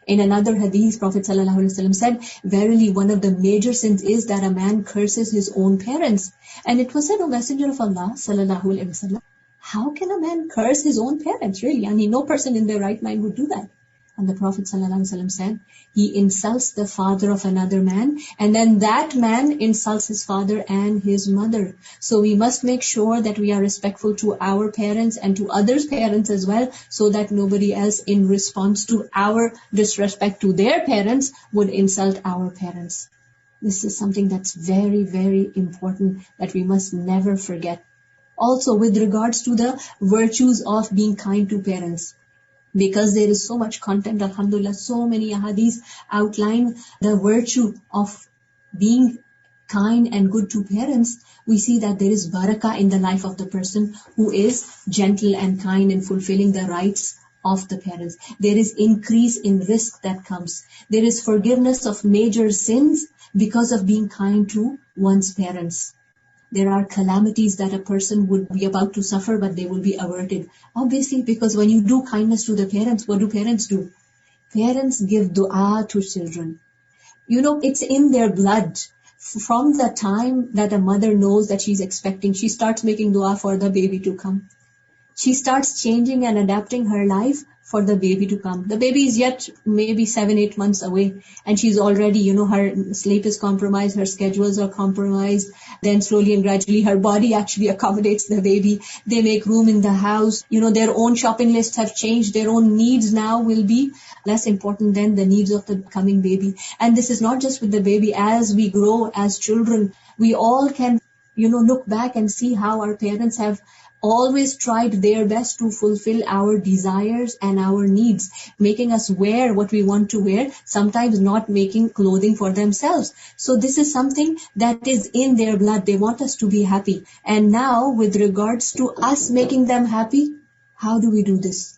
In another hadith, Prophet sallallahu alaihi wasallam said, verily one of the major sins is that a man curses his own parents. And it was said, O Messenger of Allah sallallahu alaihi wasallam, how can a man curse his own parents? Really? I mean, no person in their right mind would do that. And the Prophet ﷺ said, he insults the father of another man, and then that man insults his father and his mother. So we must make sure that we are respectful to our parents and to others' parents as well, so that nobody else in response to our disrespect to their parents would insult our parents. This is something that's very important that we must never forget. Also, with regards to the virtues of being kind to parents, because there is so much content, alhamdulillah, so many ahadith outline the virtue of being kind and good to parents, we see that there is barakah in the life of the person who is gentle and kind and fulfilling the rights of the parents. There is increase in risk that comes. There is forgiveness of major sins because of being kind to one's parents. There are calamities that a person would be about to suffer, but they will be averted. Obviously, because when you do kindness to the parents, what do parents do? Parents give dua to children. You know, it's in their blood. From the time that a mother knows that she's expecting, she starts making dua for the baby to come. She starts changing and adapting her life for the baby to come. The baby is yet maybe 7-8 months away, and she's already, her sleep is compromised, her schedules are compromised. Then slowly and gradually her body actually accommodates the baby. They make room in the house. Their own shopping lists have changed. Their own needs now will be less important than the needs of the coming baby. And this is not just with the baby. As we grow as children, we all can, look back and see how our parents have always tried their best to fulfill our desires and our needs, making us wear what we want to wear, sometimes not making clothing for themselves. So this is something that is in their blood. They want us to be happy. And now, with regards to us making them happy, how do we do this?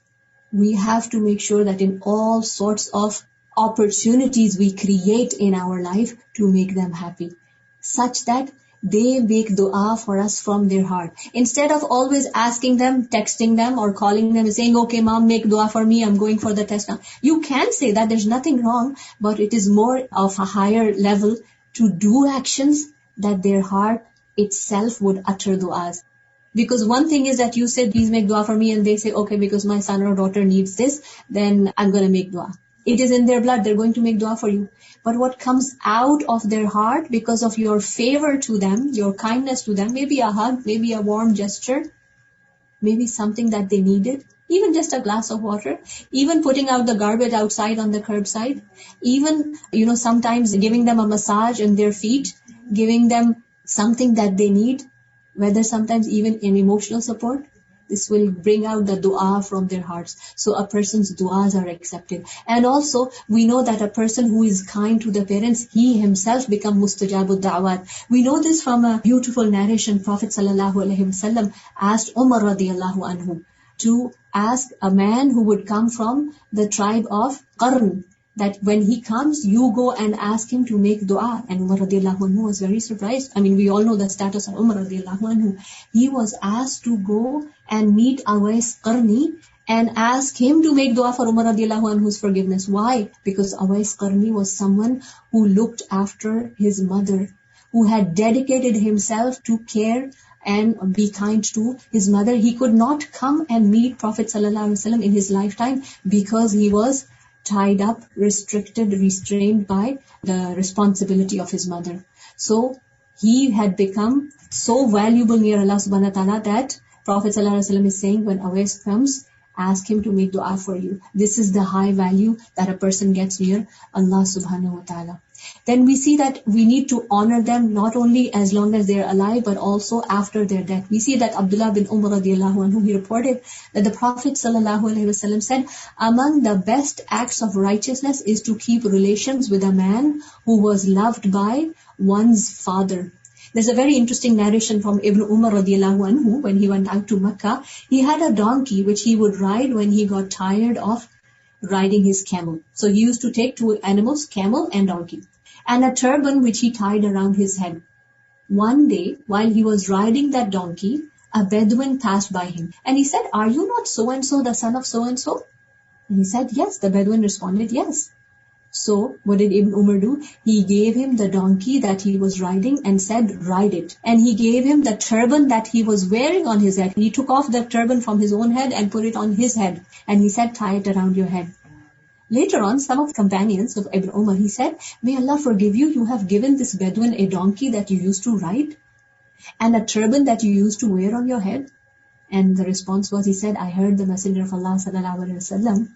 We have to make sure that in all sorts of opportunities we create in our life to make them happy, such that they make dua for us from their heart. Instead of always asking them, texting them, or calling them and saying, okay, mom, make dua for me, I'm going for the test now. You can say that, there's nothing wrong, but it is more of a higher level to do actions that their heart itself would utter duas. Because one thing is that you say, please make dua for me, and they say, okay, because my son or daughter needs this, then I'm going to make dua. It is in their blood, they're going to make dua for you. But what comes out of their heart because of your favor to them, your kindness to them, maybe a hug, maybe a warm gesture, maybe something that they needed, even just a glass of water, even putting out the garbage outside on the curbside, even, sometimes giving them a massage in their feet, giving them something that they need, whether sometimes even in emotional support. This will bring out the dua from their hearts. So a person's duas are accepted. And also, we know that a person who is kind to the parents, he himself become mustajabud da'wat. We know this from a beautiful narration. Prophet sallallahu alaihi wasallam asked Umar radiyallahu anhu to ask a man who would come from the tribe of Qarn, that when he comes, you go and ask him to make dua. And Umar radiallahu anhu was very surprised. I mean, we all know the status of Umar radiallahu anhu. He was asked to go and meet Awais Qarni and ask him to make dua for Umar radiallahu anhu's forgiveness. Why? Because Awais Qarni was someone who looked after his mother, who had dedicated himself to care and be kind to his mother. He could not come and meet Prophet sallallahu alaihi wasallam in his lifetime because he was tied up, restricted, restrained by the responsibility of his mother. So he had become so valuable near Allah subhanahu wa ta'ala that Prophet sallallahu alaihi wasallam is saying, when Awais comes, ask him to make dua for you. This is the high value that a person gets near Allah subhanahu wa ta'ala. Then we see that we need to honor them not only as long as they are alive, but also after their death. We see that Abdullah bin Umar radiyallahu anhu, he reported that the Prophet sallallahu alaihi wasallam said, among the best acts of righteousness is to keep relations with a man who was loved by one's father. There's a very interesting narration from Ibn Umar radiyallahu anhu. When he went out to Makkah, he had a donkey which he would ride when he got tired of riding his camel. So he used to take two animals, camel and donkey, and a turban which he tied around his head. One day, while he was riding that donkey, a Bedouin passed by him, and he said, "Are you not so-and-so, the son of so-and-so?" And he said, "Yes." The Bedouin responded, "Yes." So what did Ibn Umar do? He gave him the donkey that he was riding and said, "Ride it." And he gave him the turban that he was wearing on his head. He took off the turban from his own head and put it on his head. And he said, "Tie it around your head." Later on, some of the companions of Ibn Umar, he said, "May Allah forgive you, you have given this Bedouin a donkey that you used to ride and a turban that you used to wear on your head." And the response was, he said, "I heard the Messenger of Allah sallallahu alaihi wasallam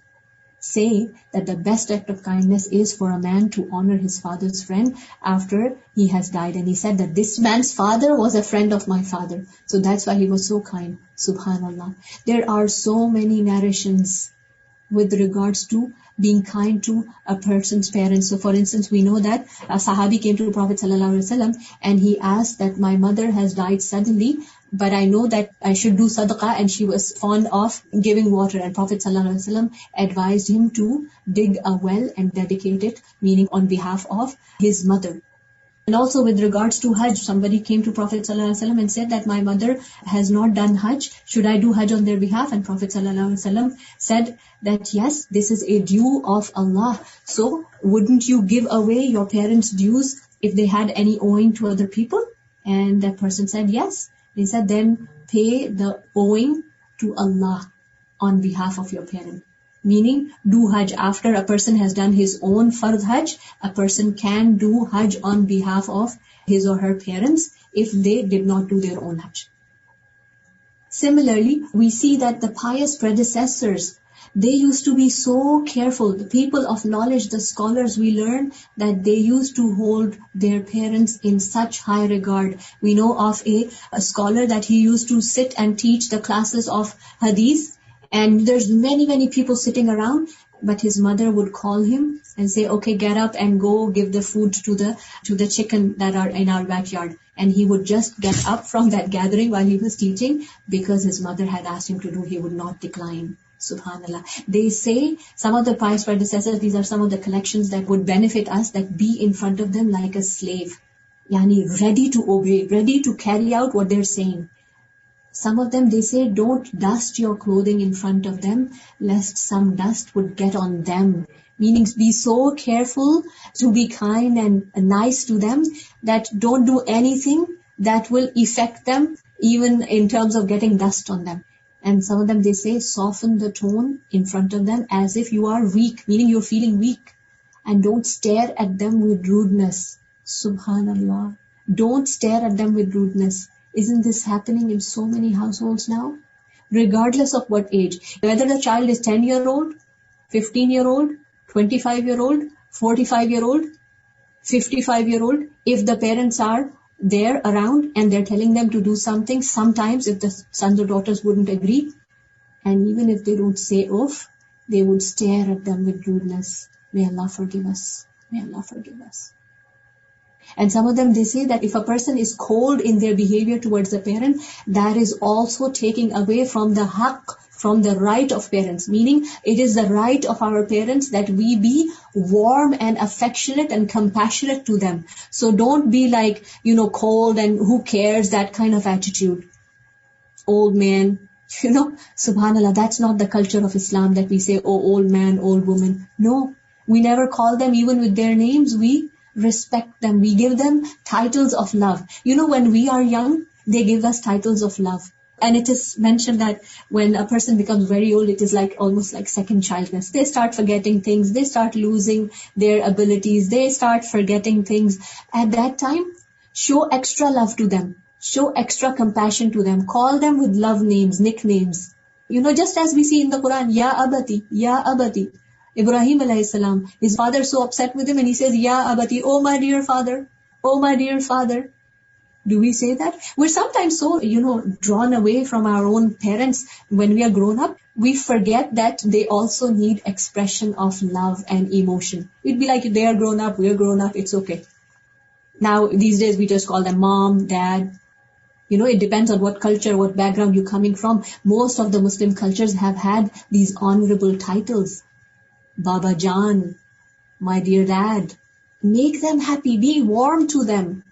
say that the best act of kindness is for a man to honor his father's friend after he has died." And he said that this man's father was a friend of my father. So that's why he was so kind. Subhanallah. There are so many narrations with regards to being kind to a person's parents. So for instance, we know that a Sahabi came to Prophet sallallahu alaihi wasallam and he asked that my mother has died suddenly, but I know that I should do sadaqah, and she was fond of giving water. And Prophet sallallahu alaihi wasallam advised him to dig a well and dedicate it, meaning on behalf of his mother. And also with regards to Hajj, somebody came to Prophet sallallahu alaihi wasallam and said that my mother has not done Hajj. Should I do Hajj on their behalf? And Prophet sallallahu alaihi wasallam said that yes, this is a due of Allah. So wouldn't you give away your parents' dues if they had any owing to other people? And that person said yes. He said, then pay the owing to Allah on behalf of your parent. Meaning, do Hajj after a person has done his own Fard Hajj. A person can do Hajj on behalf of his or her parents if they did not do their own Hajj. Similarly, we see that the pious predecessors, they used to be so careful. The people of knowledge, the scholars, we learn that they used to hold their parents in such high regard. We know of a scholar that he used to sit and teach the classes of Hadith, and there's many people sitting around, but his mother would call him and say, "Okay, get up and go give the food to the chicken that are in our backyard." And he would just get up from that gathering while he was teaching, because his mother had asked him to do, he would not decline. Subhanallah. They say, some of the pious predecessors, these are some of the collections that would benefit us, that be in front of them like a slave, yani ready to obey, ready to carry out what they're saying. Some of them, they say, don't dust your clothing in front of them, lest some dust would get on them. Meaning, be so careful to be kind and nice to them that don't do anything that will affect them, even in terms of getting dust on them. And some of them, they say, soften the tone in front of them as if you are weak, meaning you're feeling weak. And don't stare at them with rudeness. Subhanallah. Don't stare at them with rudeness. Isn't this happening in so many households now? Regardless of what age. Whether the child is 10-year-old, 15-year-old, 25-year-old, 45-year-old, 55-year-old, if the parents are there around and they're telling them to do something, sometimes if the sons or daughters wouldn't agree, and even if they don't say off, they would stare at them with rudeness. May Allah forgive us. May Allah forgive us. And some of them, they say that if a person is cold in their behavior towards the parent, that is also taking away from the haqq, from the right of parents. Meaning, it is the right of our parents that we be warm and affectionate and compassionate to them. So don't be like, cold and who cares, that kind of attitude. Old man, subhanAllah, that's not the culture of Islam that we say, oh, old man, old woman. No, we never call them even with their names. We respect them. We give them titles of love. When we are young, they give us titles of love. And it is mentioned that when a person becomes very old, it is like almost like second childness. They start forgetting things. They start losing their abilities. They start forgetting things. At that time, show extra love to them. Show extra compassion to them. Call them with love names, nicknames. Just as we see in the Quran, Ya Abati, Ya Abati. Ibrahim alayhi salam, his father is so upset with him and he says, Ya Abati, oh my dear father, oh my dear father. Do we say that? We're sometimes so, drawn away from our own parents when we are grown up. We forget that they also need expression of love and emotion. It'd be like they are grown up, we're grown up, it's okay. Now, these days we just call them mom, dad. It depends on what culture, what background you're coming from. Most of the Muslim cultures have had these honorable titles. Baba Jan, my dear dad. Make them happy, be warm to them.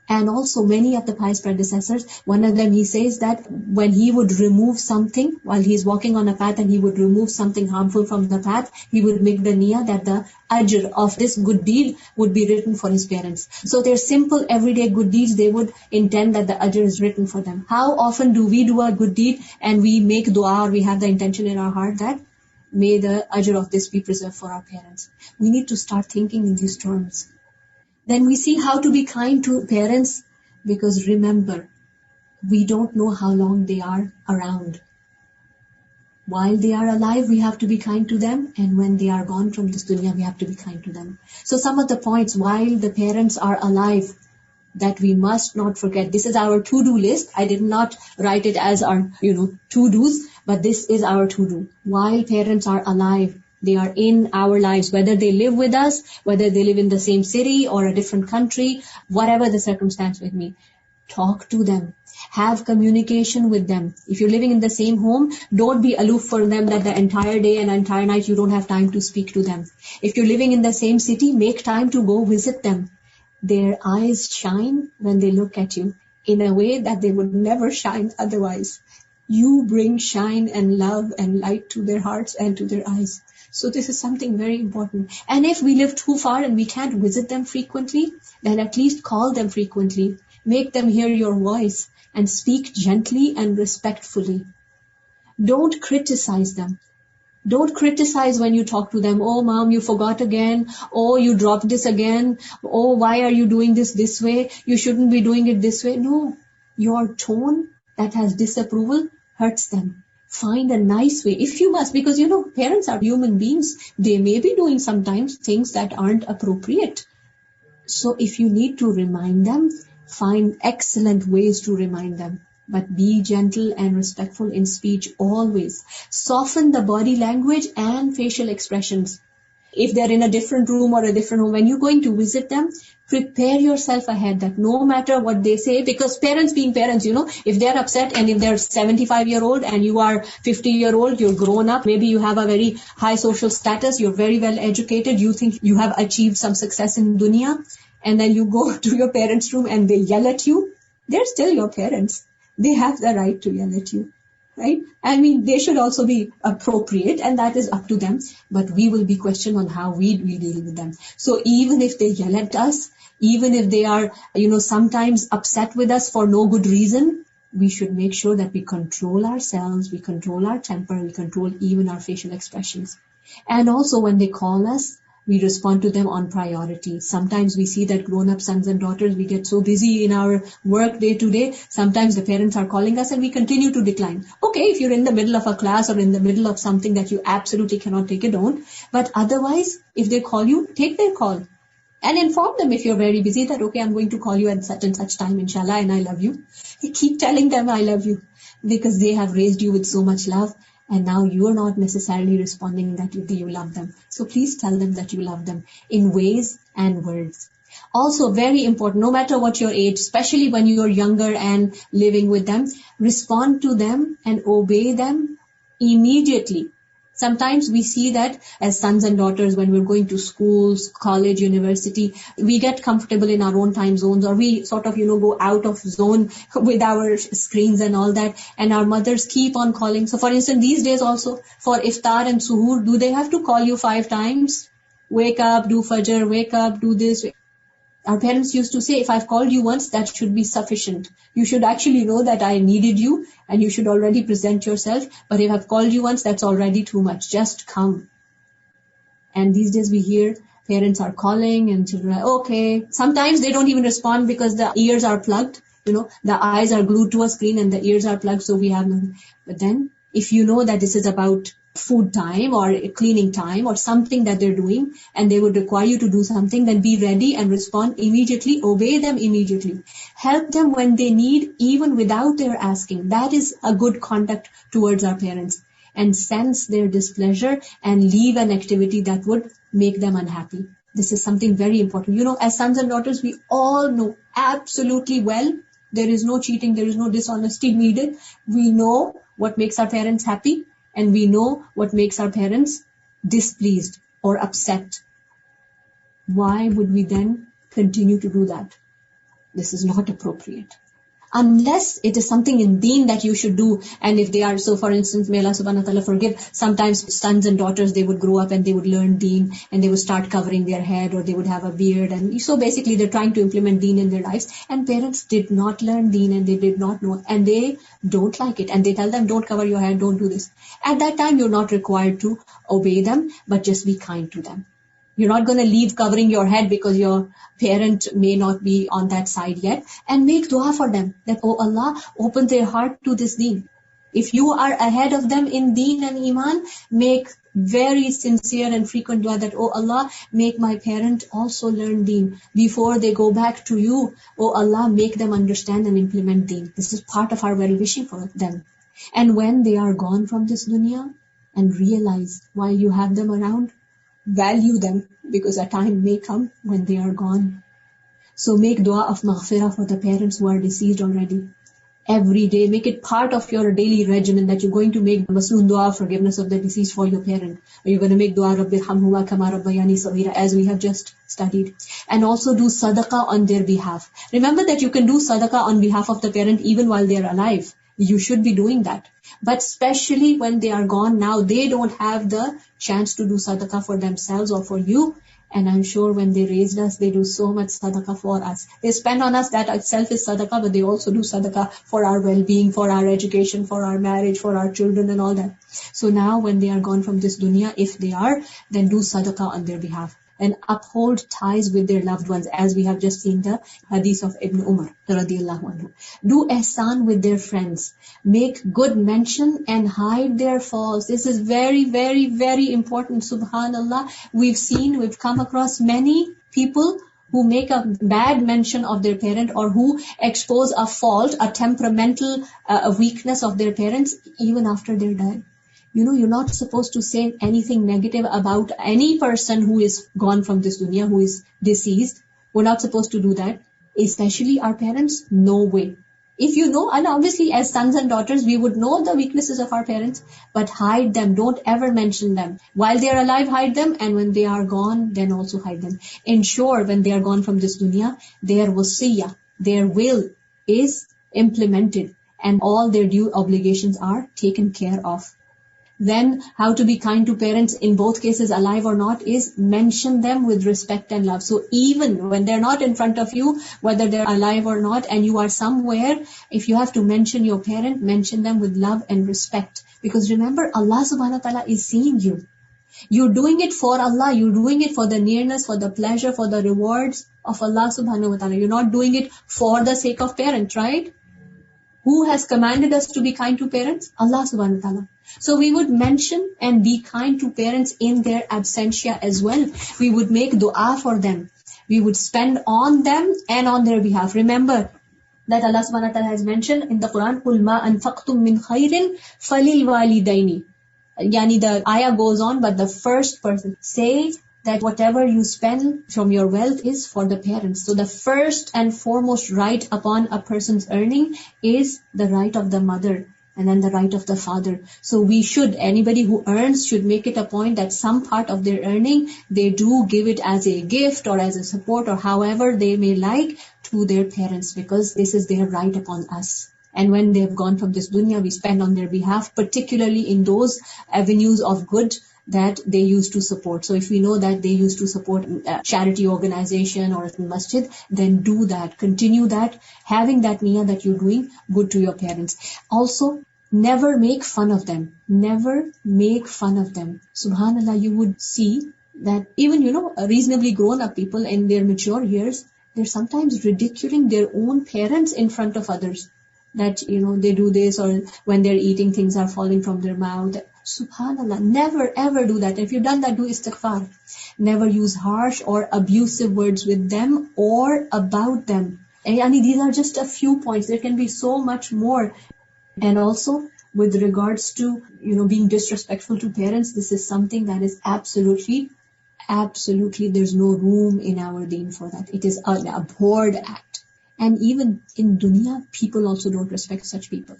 And also many of the pious predecessors, one of them, he says that when he would remove something, while he's walking on a path and he would remove something harmful from the path, he would make the niyyah that the ajr of this good deed would be written for his parents. So their simple everyday good deeds, they would intend that the ajr is written for them. How often do we do a good deed and we make dua, or we have the intention in our heart that may the ajr of this be preserved for our parents? We need to start thinking in these terms. Then we see how to be kind to parents, because remember, we don't know how long they are around. While they are alive, we have to be kind to them, and when they are gone from this dunya, we have to be kind to them. So some of the points while the parents are alive that we must not forget. This is our to-do list. I did not write it as our, to-dos, but this is our to-do. While parents are alive, they are in our lives, whether they live with us, whether they live in the same city or a different country, whatever the circumstance with me. Talk to them. Have communication with them. If you're living in the same home, don't be aloof for them that the entire day and entire night you don't have time to speak to them. If you're living in the same city, make time to go visit them. Their eyes shine when they look at you in a way that they would never shine otherwise. You bring shine and love and light to their hearts and to their eyes. So this is something very important. And if we live too far and we can't visit them frequently, then at least call them frequently. Make them hear your voice and speak gently and respectfully. Don't criticize them. Don't criticize when you talk to them. Oh, mom, you forgot again. Oh, you dropped this again. Oh, why are you doing this way? You shouldn't be doing it this way. No, your tone that has disapproval hurts them. Find a nice way, if you must, because parents are human beings. They may be doing sometimes things that aren't appropriate. So if you need to remind them, find excellent ways to remind them. But be gentle and respectful in speech always. Soften the body language and facial expressions. If they're in a different room or a different home, when you're going to visit them, prepare yourself ahead that no matter what they say, because parents being parents, if they're upset and if they're 75-year-old and you are 50-year-old, you're grown up, maybe you have a very high social status, you're very well educated, you think you have achieved some success in dunya, and then you go to your parents' room and they yell at you, they're still your parents. They have the right to yell at you. Right? I mean, they should also be appropriate, and that is up to them. But we will be questioned on how we deal with them. So even if they yell at us, even if they are, sometimes upset with us for no good reason, we should make sure that we control ourselves, we control our temper, we control even our facial expressions. And also when they call us, we respond to them on priority. Sometimes we see that grown-up sons and daughters, we get so busy in our work day to day, sometimes the parents are calling us and we continue to decline. Okay, if you're in the middle of a class or in the middle of something that you absolutely cannot take it on, but otherwise, if they call you, take their call. And inform them if you're very busy that, okay, I'm going to call you at such and such time, inshallah, and I love you. You keep telling them I love you, because they have raised you with so much love, and now you're not necessarily responding that you love them. So please tell them that you love them in ways and words. Also very important, no matter what your age, especially when you're younger and living with them, respond to them and obey them immediately. Sometimes we see that as sons and daughters, when we're going to schools, college, university, we get comfortable in our own time zones, or we sort of, go out of zone with our screens and all that, and our mothers keep on calling. So for instance, these days also, for iftar and suhoor, do they have to call you 5 times? Wake up, do fajr, wake up, do this. Our parents used to say, if I've called you once, that should be sufficient. You should actually know that I needed you, and you should already present yourself. But if I've called you once, that's already too much. Just come. And these days we hear parents are calling and children are, okay. Sometimes they don't even respond because the ears are plugged. The eyes are glued to a screen and the ears are plugged, so we have nothing. But then, if you know that this is about food time or cleaning time or something that they're doing and they would require you to do something, then be ready and respond immediately, obey them immediately. Help them when they need, even without their asking. That is a good conduct towards our parents. And sense their displeasure and leave an activity that would make them unhappy. This is something very important. As sons and daughters, we all know absolutely well, there is no cheating, there is no dishonesty needed. We know what makes our parents happy, and we know what makes our parents displeased or upset. Why would we then continue to do that? This is not appropriate. Unless it is something in deen that you should do. And if they are, so for instance, may Allah subhanahu wa ta'ala forgive, sometimes sons and daughters, they would grow up and they would learn deen and they would start covering their head or they would have a beard. And so basically they're trying to implement deen in their lives. And parents did not learn deen and they did not know. And they don't like it. And they tell them, don't cover your head, don't do this. At that time, you're not required to obey them, but just be kind to them. You're not going to leave covering your head because your parent may not be on that side yet, and make dua for them that, oh Allah, open their heart to this deen. If you are ahead of them in deen and iman, make very sincere and frequent dua that, oh Allah, make my parent also learn deen. Before they go back to you, oh Allah, make them understand and implement deen. This is part of our well-wishing for them. And when they are gone from this dunya, and realize while you have them around, value them, because a time may come when they are gone. So make dua of maghfirah for the parents who are deceased already. Every day, make it part of your daily regimen that you're going to make masnoon dua of forgiveness of the deceased for your parent. Or you're going to make dua Rabbi irhamhuma kama rabbayani saghira, as we have just studied. And also do sadaqah on their behalf. Remember that you can do sadaqah on behalf of the parent even while they're alive. You should be doing that. But especially when they are gone, now they don't have the chance to do sadaqah for themselves or for you. And I'm sure when they raised us, they do so much sadaqah for us. They spend on us, that itself is sadaqah, but they also do sadaqah for our well-being, for our education, for our marriage, for our children and all that. So now when they are gone from this dunya, if they are, then do sadaqah on their behalf. And uphold ties with their loved ones, as we have just seen the hadith of Ibn Umar radiyallahu anhu. Do ihsan with their friends. Make good mention and hide their faults. This is very, very, very important. Subhanallah. We've come across many people who make a bad mention of their parent or who expose a fault, a temperamental weakness of their parents even after they're dead. You're not supposed to say anything negative about any person who is gone from this dunya, who is deceased. We're not supposed to do that. Especially our parents, no way. If you know, and obviously as sons and daughters, we would know the weaknesses of our parents, but hide them. Don't ever mention them. While they are alive, hide them. And when they are gone, then also hide them. Ensure when they are gone from this dunya, their wasiyah, their will is implemented and all their due obligations are taken care of. Then how to be kind to parents in both cases, alive or not, is mention them with respect and love. So even when they're not in front of you, whether they're alive or not, and you are somewhere, if you have to mention your parent, mention them with love and respect. Because remember, Allah subhanahu wa ta'ala is seeing you. You're doing it for Allah. You're doing it for the nearness, for the pleasure, for the rewards of Allah subhanahu wa ta'ala. You're not doing it for the sake of parents, right? Who has commanded us to be kind to parents? Allah subhanahu wa ta'ala. So we would mention and be kind to parents in their absentia as well. We would make dua for them. we would spend on them and on their behalf. Remember that Allah subhanahu wa ta'ala has mentioned in the Quran, قُلْ مَا أَنفَقْتُم مِّن خَيْرٍ فَلِلْوَالِدَيْنِ. Yani the ayah goes on, but the first person, say that whatever you spend from your wealth is for the parents. So the first and foremost right upon a person's earning is the right of the mother, and then the right of the father. So we should, anybody who earns should make it a point that some part of their earning, they do give it as a gift or as a support or however they may like to their parents, because this is their right upon us. And when they have gone from this dunya, we spend on their behalf, particularly in those avenues of good that they used to support. So if we know that they used to support a charity organization or a masjid, then do that, continue that, having that niyyah that you're doing good to your parents. Also, never make fun of them. Never make fun of them. Subhanallah, you would see that even, reasonably grown up people in their mature years, they're sometimes ridiculing their own parents in front of others. That, they do this, or when they're eating, things are falling from their mouth. Subhanallah, never ever do that. If you've done that, do istighfar. Never use harsh or abusive words with them or about them. And these are just a few points. There can be so much more. And also, with regards to, being disrespectful to parents, this is something that is absolutely, there's no room in our deen for that. It is an abhorred act. And even in dunya, people also don't respect such people.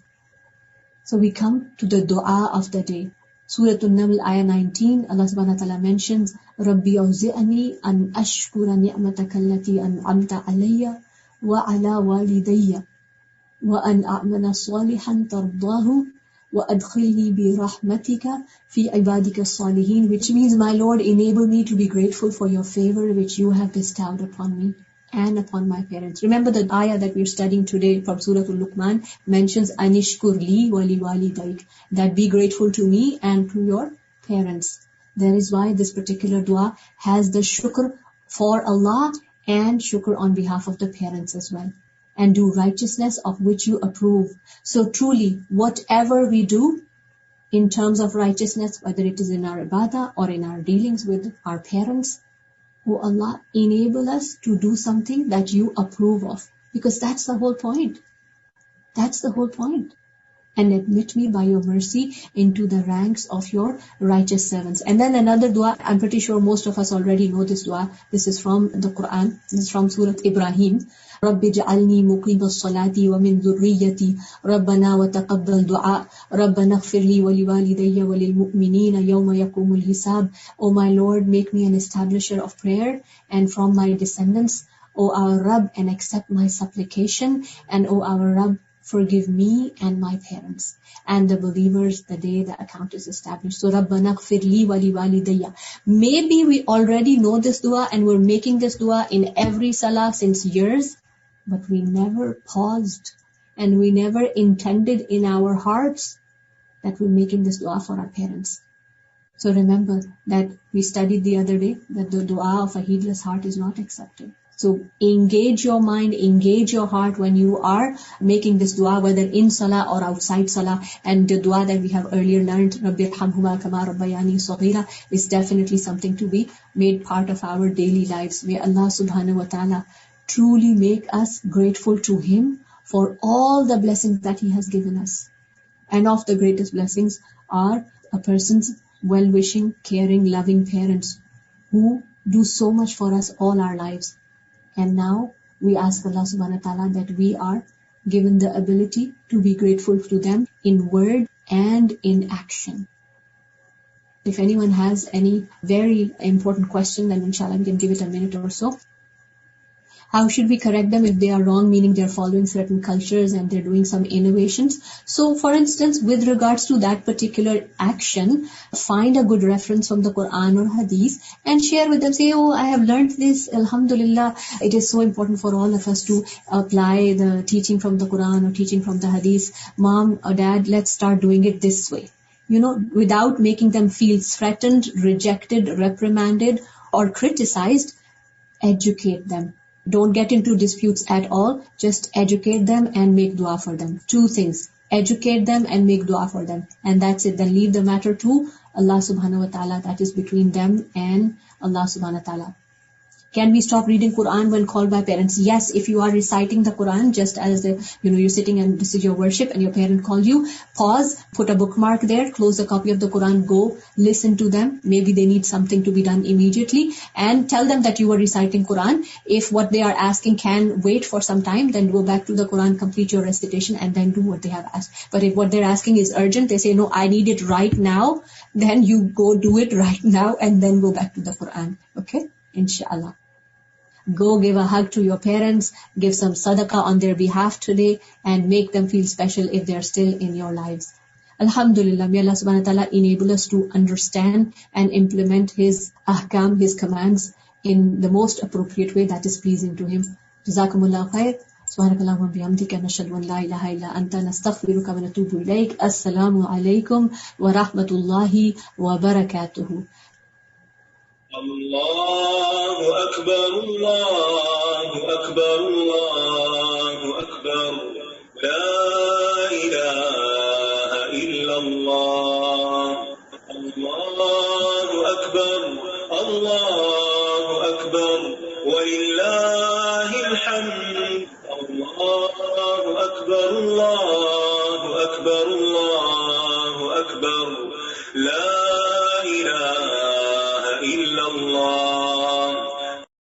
So we come to the dua of the day. Surah An-Naml, ayah 19, Allah subhanahu wa ta'ala mentions, Rabbi awzi'ani an ashkura ni'mataka allati an'amta alayya wa ala walidayya wa an a'mala salihan tardahu wa adkhilni bi rahmatika fi ibadika salihin, which means, my Lord, enable me to be grateful for your favor which you have bestowed upon me and upon my parents. Remember the ayah that we're studying today from Surah Al-Luqman mentions anishkur li wa li walidayk, that be grateful to me and to your parents. That is why this particular dua has the shukr for Allah and shukr on behalf of the parents as well. And do righteousness of which you approve. So truly, whatever we do in terms of righteousness, whether it is in our ibadah or in our dealings with our parents, oh Allah, enable us to do something that you approve of. Because that's the whole point. That's the whole point. And admit me by your mercy into the ranks of your righteous servants. And then another dua, I'm pretty sure most of us already know this dua. This is from the Quran. This is from Surah Ibrahim. رَبِّ جَعَلْنِي مُقِيمَ الصَّلَاةِ وَمِنْ ذُرِّيَّتِي رَبَّنَا وَتَقَبَّلْ دُعَاء رَبَّنَا اغْفِرْ لِي وَلِوَالِدَيَّ وَلِلْمُؤْمِنِينَ يَوْمَ يَقُومُ الْحِسَابِ. O my Lord, make me an establisher of prayer and from my descendants, O our Rabb, and accept my supplication, and O our Rabb, forgive me and my parents and the believers the day the account is established. So Rabbana ighfir li wa li walidayya. Maybe we already know this dua and we're making this dua in every salah since years, but we never paused and we never intended in our hearts that we're making this dua for our parents. So remember that we studied the other day that the dua of a heedless heart is not accepted. So engage your mind, engage your heart when you are making this dua, whether in salah or outside salah. And the dua that we have earlier learned, Rabbi irhamhuma kama rabbayani saghira, is definitely something to be made part of our daily lives. May Allah subhanahu wa ta'ala truly make us grateful to Him for all the blessings that He has given us. And of the greatest blessings are a person's well-wishing, caring, loving parents who do so much for us all our lives. And now we ask Allah subhanahu wa ta'ala that we are given the ability to be grateful to them in word and in action. If anyone has any very important question, then inshallah we can give it a minute or so. How should we correct them if they are wrong, meaning they're following certain cultures and they're doing some innovations? So for instance, with regards to that particular action, find a good reference from the Quran or Hadith and share with them. Say, oh, I have learned this, alhamdulillah. It is so important for all of us to apply the teaching from the Quran or teaching from the Hadith. Mom or Dad, let's start doing it this way. Without making them feel threatened, rejected, reprimanded or criticized, educate them. Don't get into disputes at all. Just educate them and make dua for them. 2 things. Educate them and make dua for them. And that's it. Then leave the matter to Allah subhanahu wa ta'ala. That is between them and Allah subhanahu wa ta'ala. Can we stop reading Quran when called by parents? Yes, if you are reciting the Quran just as you're sitting and this is your worship and your parent calls you, pause, put a bookmark there, close a copy of the Quran, go listen to them. Maybe they need something to be done immediately, and tell them that you are reciting Quran. If what they are asking can wait for some time, then go back to the Quran, complete your recitation, and then do what they have asked. But if what they're asking is urgent, they say, no, I need it right now, then you go do it right now and then go back to the Quran. Okay? Inshallah. Go give a hug to your parents, give some sadaqah on their behalf today, and make them feel special if they're still in your lives. Alhamdulillah, may Allah subhanahu wa ta'ala enable us to understand and implement His ahkam, His commands in the most appropriate way that is pleasing to Him. Jazakumullah khair. Subhanakallahumma bihamdika nashhadu an la ilaha illa anta nastaghfiruka wa natubu ilayk. Assalamu alaikum wa rahmatullahi wa barakatuhu. الله أكبر الله أكبر الله أكبر لا إله إلا الله الله أكبر ولله